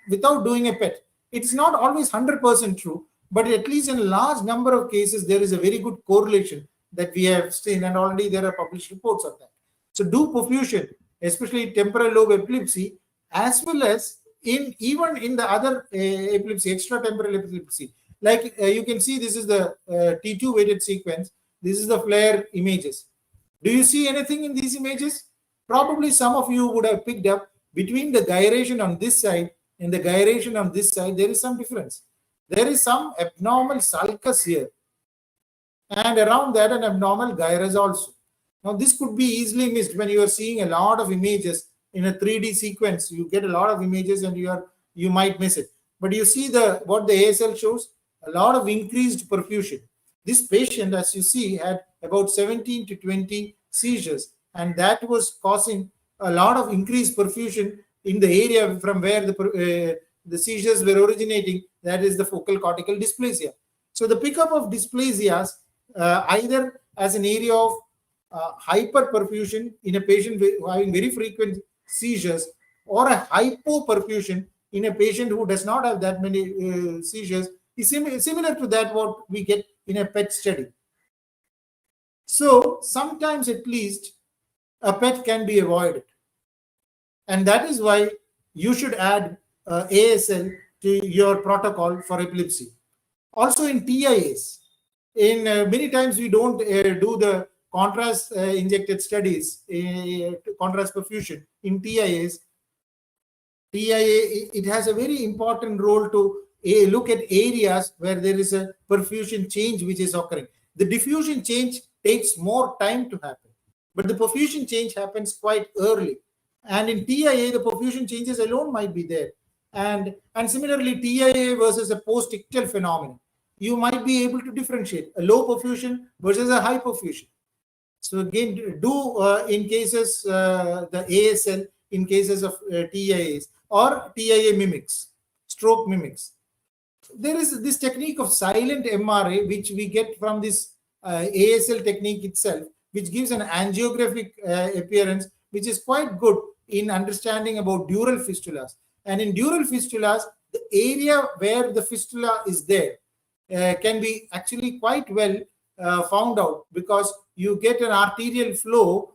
without doing a PET. It's not always 100% true, but at least in a large number of cases, there is a very good correlation that we have seen, and already there are published reports of that. So do perfusion, especially temporal lobe epilepsy, as well as even in the other epilepsy, extratemporal epilepsy, Like you can see, this is the T2 weighted sequence. This is the flare images. Do you see anything in these images? Probably some of you would have picked up between the gyration on this side and the gyration on this side, there is some difference. There is some abnormal sulcus here, and around that an abnormal gyrus also. Now this could be easily missed when you are seeing a lot of images in a 3D sequence. You get a lot of images and you might miss it. But you see what the ASL shows, a lot of increased perfusion. This patient, as you see, had about 17 to 20 seizures, and that was causing a lot of increased perfusion in the area from where the seizures were originating. That is the focal cortical dysplasia. So the pickup of dysplasias either as an area of hyperperfusion in a patient having very frequent seizures, or a hypoperfusion in a patient who does not have that many seizures, is similar to that what we get in a PET study. So sometimes at least a PET can be avoided, and that is why you should add ASL to your protocol for epilepsy. Also in TIAs, in many times we don't do the contrast injected studies, contrast perfusion in TIAs. TIA, it has a very important role to look at areas where there is a perfusion change which is occurring. The diffusion change takes more time to happen, but the perfusion change happens quite early. And in TIA, the perfusion changes alone might be there. And similarly, TIA versus a post-ictal phenomenon, you might be able to differentiate a low perfusion versus a high perfusion. So again, do in cases the ASL in cases of TIAs or TIA mimics, stroke mimics. There is this technique of silent MRA, which we get from this ASL technique itself, which gives an angiographic appearance, which is quite good in understanding about dural fistulas. And in dural fistulas, the area where the fistula is there can be actually quite well found out, because you get an arterial flow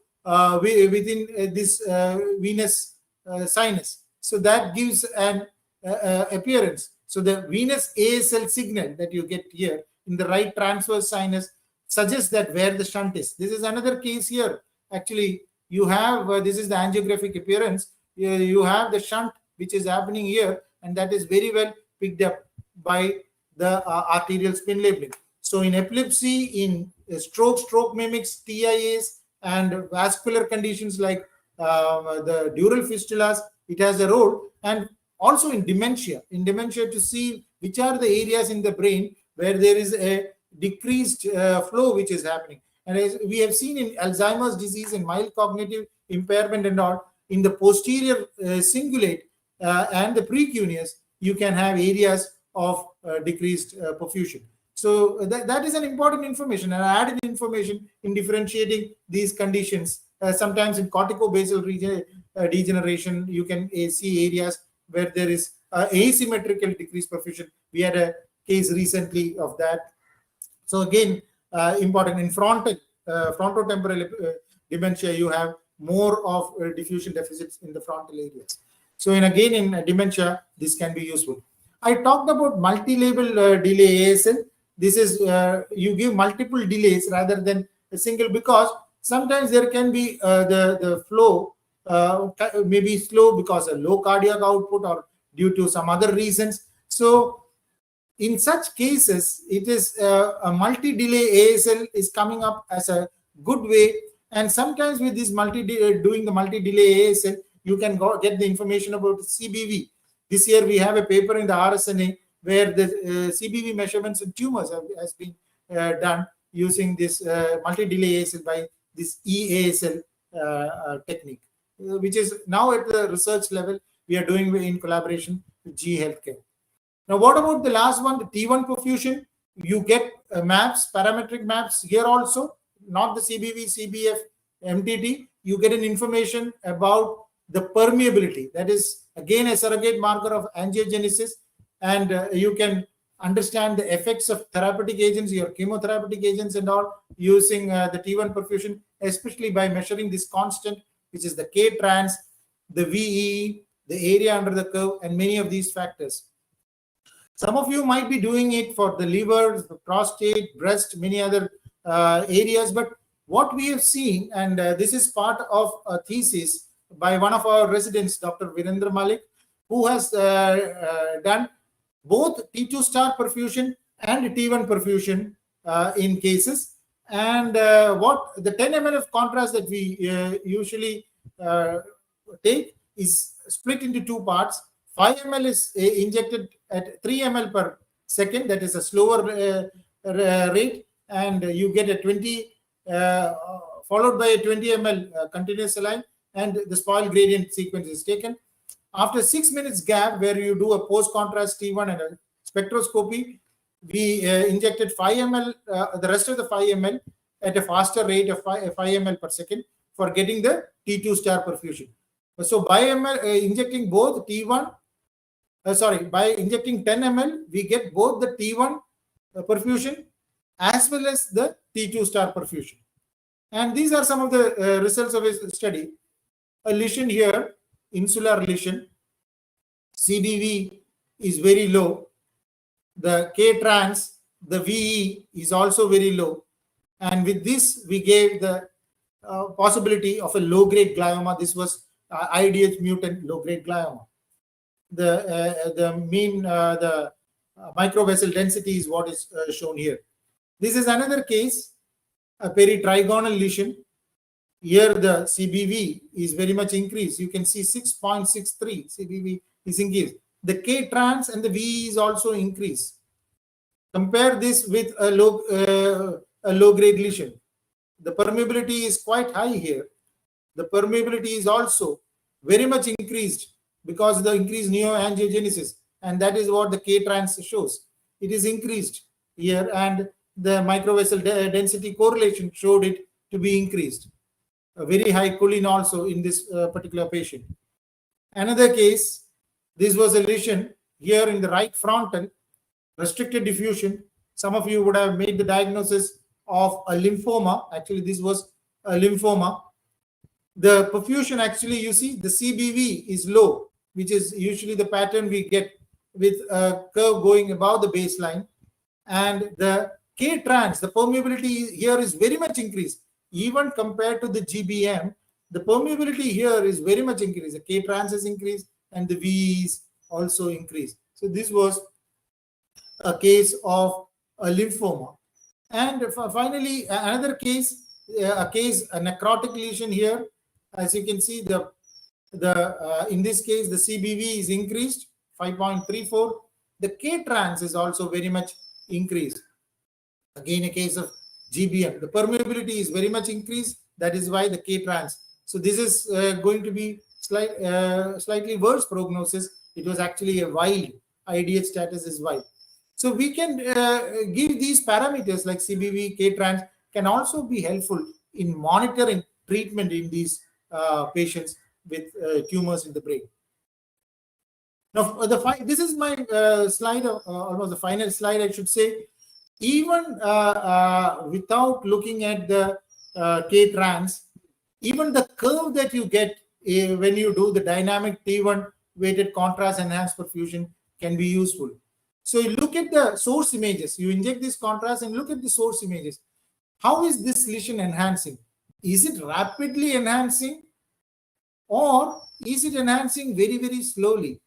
within this venous sinus. So that gives an appearance. So the venous ASL signal that you get here in the right transverse sinus suggests that where the shunt is. This is another case here. Actually, you have, this is the angiographic appearance. You have the shunt which is happening here, and that is very well picked up by the arterial spin labeling. So in epilepsy, in stroke mimics, TIAs, and vascular conditions like the dural fistulas, it has a role. And also in dementia to see which are the areas in the brain where there is a decreased flow which is happening. And as we have seen in Alzheimer's disease and mild cognitive impairment and all, in the posterior cingulate and the precuneus, you can have areas of decreased perfusion. So that is an important information, and added information in differentiating these conditions. Sometimes in corticobasal degeneration, you can see areas where there is asymmetrical decreased perfusion. We had a case recently of that. So again, important in frontotemporal dementia, you have more of diffusion deficits in the frontal areas. So in dementia, this can be useful. I talked about multi-label delay ASL. This is you give multiple delays rather than a single, because sometimes there can be the flow may be slow because of low cardiac output or due to some other reasons. So in such cases, it is a multi-delay ASL is coming up as a good way. And sometimes with this doing the multi-delay ASL, you can get the information about CBV. This year we have a paper in the RSNA where the CBV measurements in tumors has been done using this multi-delay ASL by this EASL technique, which is now at the research level. We are doing in collaboration with GE Healthcare. Now, what about the last one, the T1 perfusion? You get maps, parametric maps here also, not the CBV, CBF, MTT. You get an information about the permeability. That is, again, a surrogate marker of angiogenesis. And you can understand the effects of therapeutic agents, your chemotherapeutic agents and all, using the T1 perfusion, especially by measuring this constant, which is the K-trans, the VE, the area under the curve, and many of these factors. Some of you might be doing it for the liver, the prostate, breast, many other areas. But what we have seen, and this is part of a thesis by one of our residents, Dr. Virendra Malik, who has done both T2 star perfusion and T1 perfusion in cases. And what the 10 ml of contrast that we usually take is split into two parts. 5 ml is injected at 3 ml per second, that is a slower rate, and you get a 20 followed by a 20 ml continuous saline, and the spoil gradient sequence is taken. After 6 minutes gap, where you do a post-contrast T1 and a spectroscopy, we injected 5 ml, the rest of the 5 ml at a faster rate of 5 ml per second for getting the T2 star perfusion. So by injecting both T1, by injecting 10 ml, we get both the T1 perfusion as well as the T2 star perfusion. And these are some of the results of his study. A lesion here, insular lesion, CBV is very low. The K-trans, the VE is also very low. And with this, we gave the possibility of a low-grade glioma. This was IDH mutant low-grade glioma. The mean, the microvessel density is what is shown here. This is another case, a peritrigonal lesion. Here the CBV is very much increased. You can see 6.63 CBV is increased. The K-trans and the VE is also increased. Compare this with a low-grade lesion. The permeability is quite high here. The permeability is also very much increased because of the increased neoangiogenesis, and that is what the K-trans shows. It is increased here, and the microvessel density correlation showed it to be increased. A very high choline also in this particular patient. Another case, this was a lesion here in the right frontal, restricted diffusion. Some of you would have made the diagnosis of a lymphoma. Actually, this was a lymphoma. The perfusion, actually, you see the CBV is low, which is usually the pattern we get with a curve going above the baseline. And the K-trans, the permeability here is very much increased. Even compared to the GBM, the permeability here is very much increased. The K-trans is increased and the V is also increased. So this was a case of a lymphoma. And finally, another case, a necrotic lesion here. As you can see, in this case, the CBV is increased, 5.34. The K-trans is also very much increased. Again, a case of GBM. The permeability is very much increased. That is why the K-trans. So this is going to be slightly worse prognosis. It was actually a wild. IDH status is wild. So we can give these parameters like CBV, K-trans can also be helpful in monitoring treatment in these patients with tumors in the brain. Now, this is my slide, almost the final slide, I should say. Even without looking at the K-trans, even the curve that you get when you do the dynamic T1 weighted contrast enhanced perfusion can be useful. So you look at the source images, you inject this contrast and look at the source images. How is this lesion enhancing? Is it rapidly enhancing or is it enhancing very, very slowly?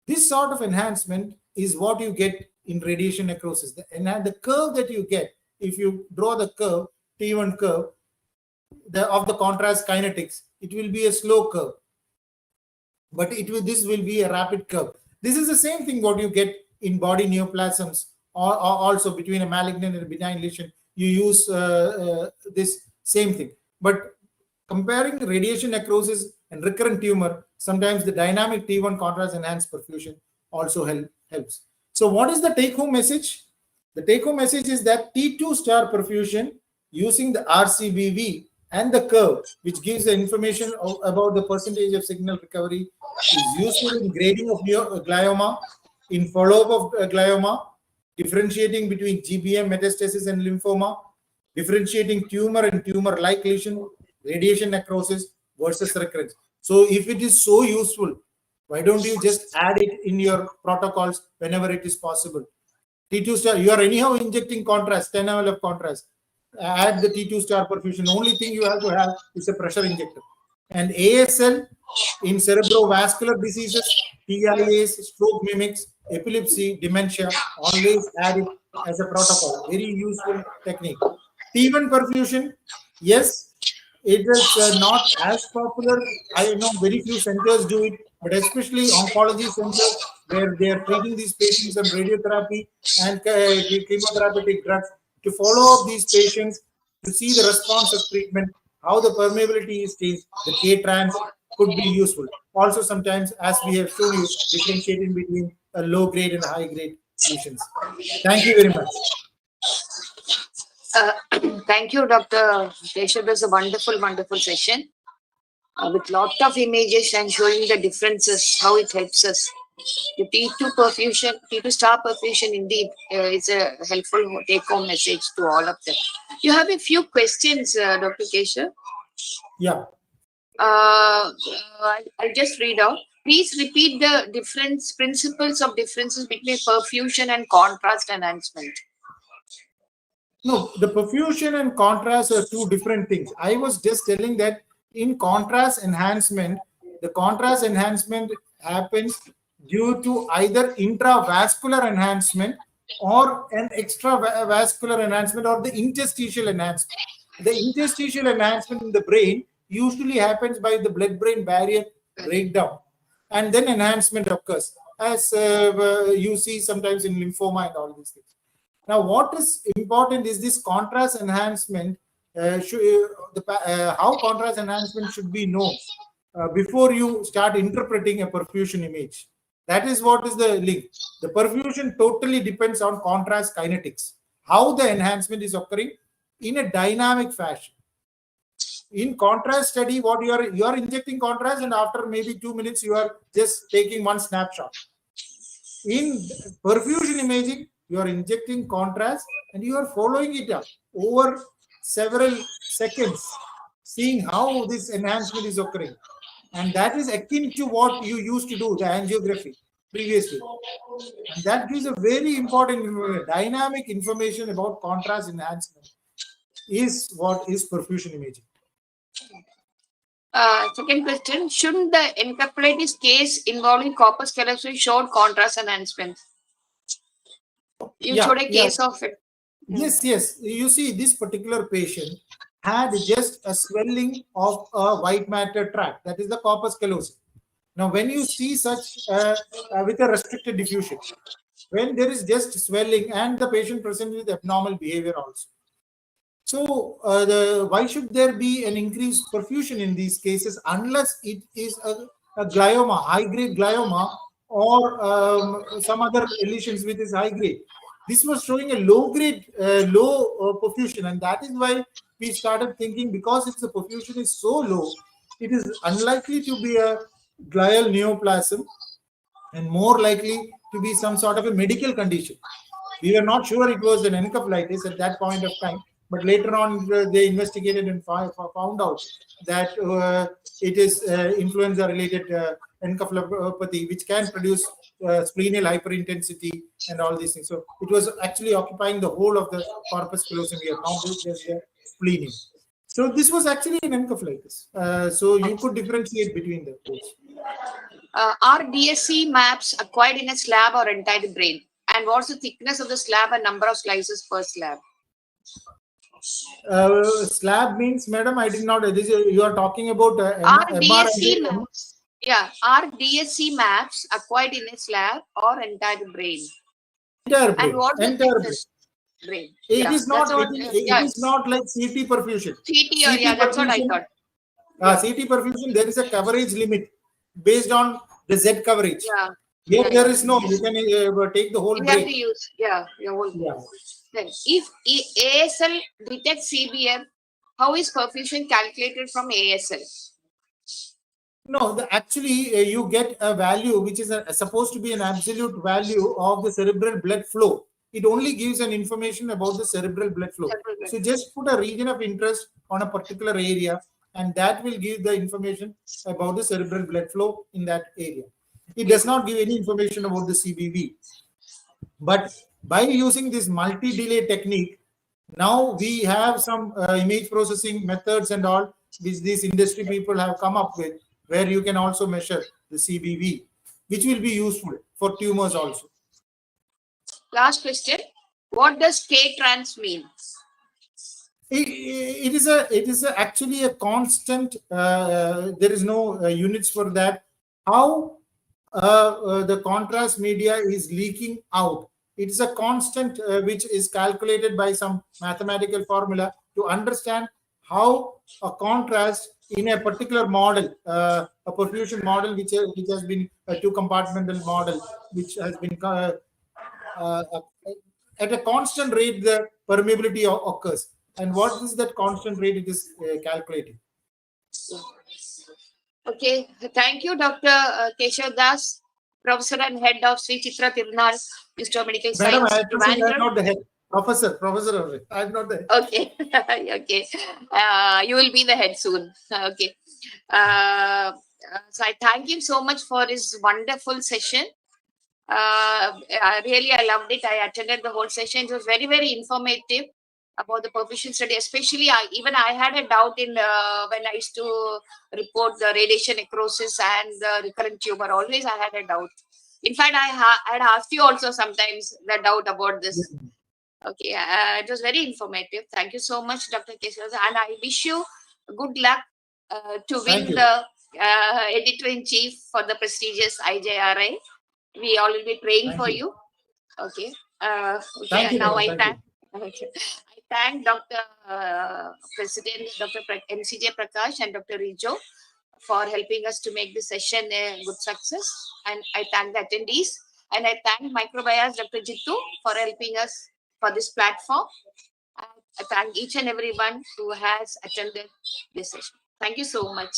This sort of enhancement is what you get in radiation necrosis. The curve that you get, if you draw the curve, T1 curve, of the contrast kinetics, it will be a slow curve. But this will be a rapid curve. This is the same thing what you get in body neoplasms, or also between a malignant and a benign lesion. You use this same thing. But comparing radiation necrosis and recurrent tumor, sometimes the dynamic T1 contrast enhanced perfusion also helps. So what is the take-home message? The take-home message is that T2 star perfusion using the RCBV and the curve, which gives the information about the percentage of signal recovery, is useful in grading of glioma, in follow-up of glioma, differentiating between GBM metastasis and lymphoma, differentiating tumor and tumor-like lesion, radiation necrosis versus recurrence. So if it is so useful, Why don't you just add it in your protocols whenever it is possible? T2 star, you are anyhow injecting contrast, 10 ml of contrast. Add the T2 star perfusion. Only thing you have to have is a pressure injector. And ASL in cerebrovascular diseases, TIAs, stroke mimics, epilepsy, dementia, always add it as a protocol. Very useful technique. T1 perfusion, yes, it is not as popular. I know very few centers do it, but especially oncology centers where they are treating these patients on radiotherapy and chemotherapeutic drugs, to follow up these patients, to see the response of treatment, how the permeability is changed, the K-trans could be useful. Also, sometimes, as we have shown you, differentiating between a low grade and high grade lesions. Thank you very much. Thank you, Dr. Keshav. It was a wonderful, wonderful session with lot of images and showing the differences, how it helps us. The T2 perfusion, T2 star perfusion indeed is a helpful take-home message to all of them. You have a few questions, Dr. Keshav. Yeah. I'll just read out. Please repeat the principles of differences between perfusion and contrast enhancement. No, the perfusion and contrast are two different things. I was just telling that in contrast enhancement, the contrast enhancement happens due to either intravascular enhancement or an extravascular enhancement or the interstitial enhancement. The interstitial enhancement in the brain usually happens by the blood-brain barrier breakdown, and then enhancement occurs, as you see sometimes in lymphoma and all these things. Now, what is important is this contrast enhancement, how contrast enhancement should be known before you start interpreting a perfusion image. That is what is the link. The perfusion totally depends on contrast kinetics, how the enhancement is occurring in a dynamic fashion. In contrast study, what you are injecting contrast, and after maybe 2 minutes, you are just taking one snapshot. In perfusion imaging, you are injecting contrast and you are following it up over several seconds, seeing how this enhancement is occurring. And that is akin to what you used to do, the angiography previously. And that gives a very important dynamic information about contrast enhancement is what is perfusion imaging. Second question, shouldn't the encephalitis case involving corpus callosum show contrast enhancement? You showed a case of it. Yes. You see, this particular patient had just a swelling of a white matter tract, that is the corpus callosum. Now, when you see such with a restricted diffusion, when there is just swelling and the patient presents with abnormal behavior also. So, why should there be an increased perfusion in these cases unless it is a glioma, high-grade glioma, or some other lesions with this high-grade? This was showing a low-grade, low perfusion, and that is why we started thinking, because if the perfusion is so low, it is unlikely to be a glial neoplasm and more likely to be some sort of a medical condition. We were not sure it was an encephalitis at that point of time, but later on they investigated and found out that it is influenza-related encephalopathy, which can produce splenial hyperintensity and all these things. So it was actually occupying the whole of the corpus callosum here, not just the splenium. So this was actually an encephalitis. So you could differentiate between the two. Are DSC maps acquired in a slab or entire brain? And what's the thickness of the slab and number of slices per slab? Slab means, madam, I did not. You are talking about DSC maps. Yeah, are DSC maps acquired in a slab or entire brain? Entire brain. And what's the thickness? Brain. It is not. It is not like CT perfusion. CT, that's what I thought. CT perfusion, there is a coverage limit based on the Z coverage. Yeah. Here there is no. You can take the whole brain. brain. You have to use, your whole brain. Then, if ASL detects CBM, how is perfusion calculated from ASL? No, actually you get a value which is supposed to be an absolute value of the cerebral blood flow. It only gives an information about the cerebral blood flow. So just put a region of interest on a particular area, and that will give the information about the cerebral blood flow in that area. It does not give any information about the CBV. But by using this multi-delay technique, now we have some image processing methods and all which these industry people have come up with, where you can also measure the CBV, which will be useful for tumors also. Last question. What does K-trans mean? It is actually a constant. There is no units for that. How the contrast media is leaking out. It's a constant which is calculated by some mathematical formula to understand how a contrast in a particular model, a perfusion model, which has been a two-compartmental model, which has been at a constant rate, the permeability occurs. And what is that constant rate it is calculating? Okay, thank you, Dr. Keshav Das, Professor and Head of Sri Chitra Tirunal Institute of Medical Madam, Science. I'm not the head. Professor, I'm not the head. Okay, okay. You will be the head soon. Okay. So I thank him so much for his wonderful session. I loved it. I attended the whole session. It was very, very informative about the perfusion study. Especially, I had a doubt in when I used to report the radiation necrosis and the recurrent tumor. Always I had a doubt. In fact, I had asked you also sometimes the doubt about this. Okay, it was very informative. Thank you so much, Dr. Keshav, and I wish you good luck to win the editor-in-chief for the prestigious IJRI. We all will be praying for you. Okay. Thank you, now I thank Dr. President, Dr. MCJ Prakash and Dr. Rijo for helping us to make this session a good success. And I thank the attendees. And I thank Microbias Dr. Jitu for helping us for this platform. And I thank each and everyone who has attended this session. Thank you so much.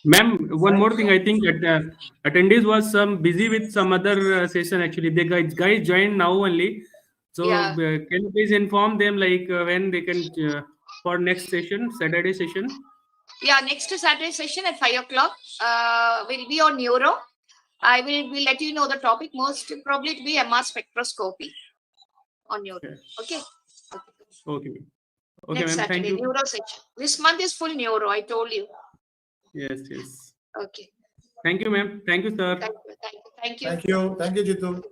Ma'am, one more thing. I think attendees was busy with some other session actually. The guys joined now only. So can you please inform them like when they can for next session, Saturday session? Yeah, next Saturday session at 5 o'clock will be on neuro. I will let you know the topic. Most probably it will be MR spectroscopy on neuro. Okay. Okay. Okay, next Saturday, thank you. Neuro session. This month is full neuro, I told you. Yes. Okay. Thank you, ma'am. Thank you, sir. Thank you, Jitu.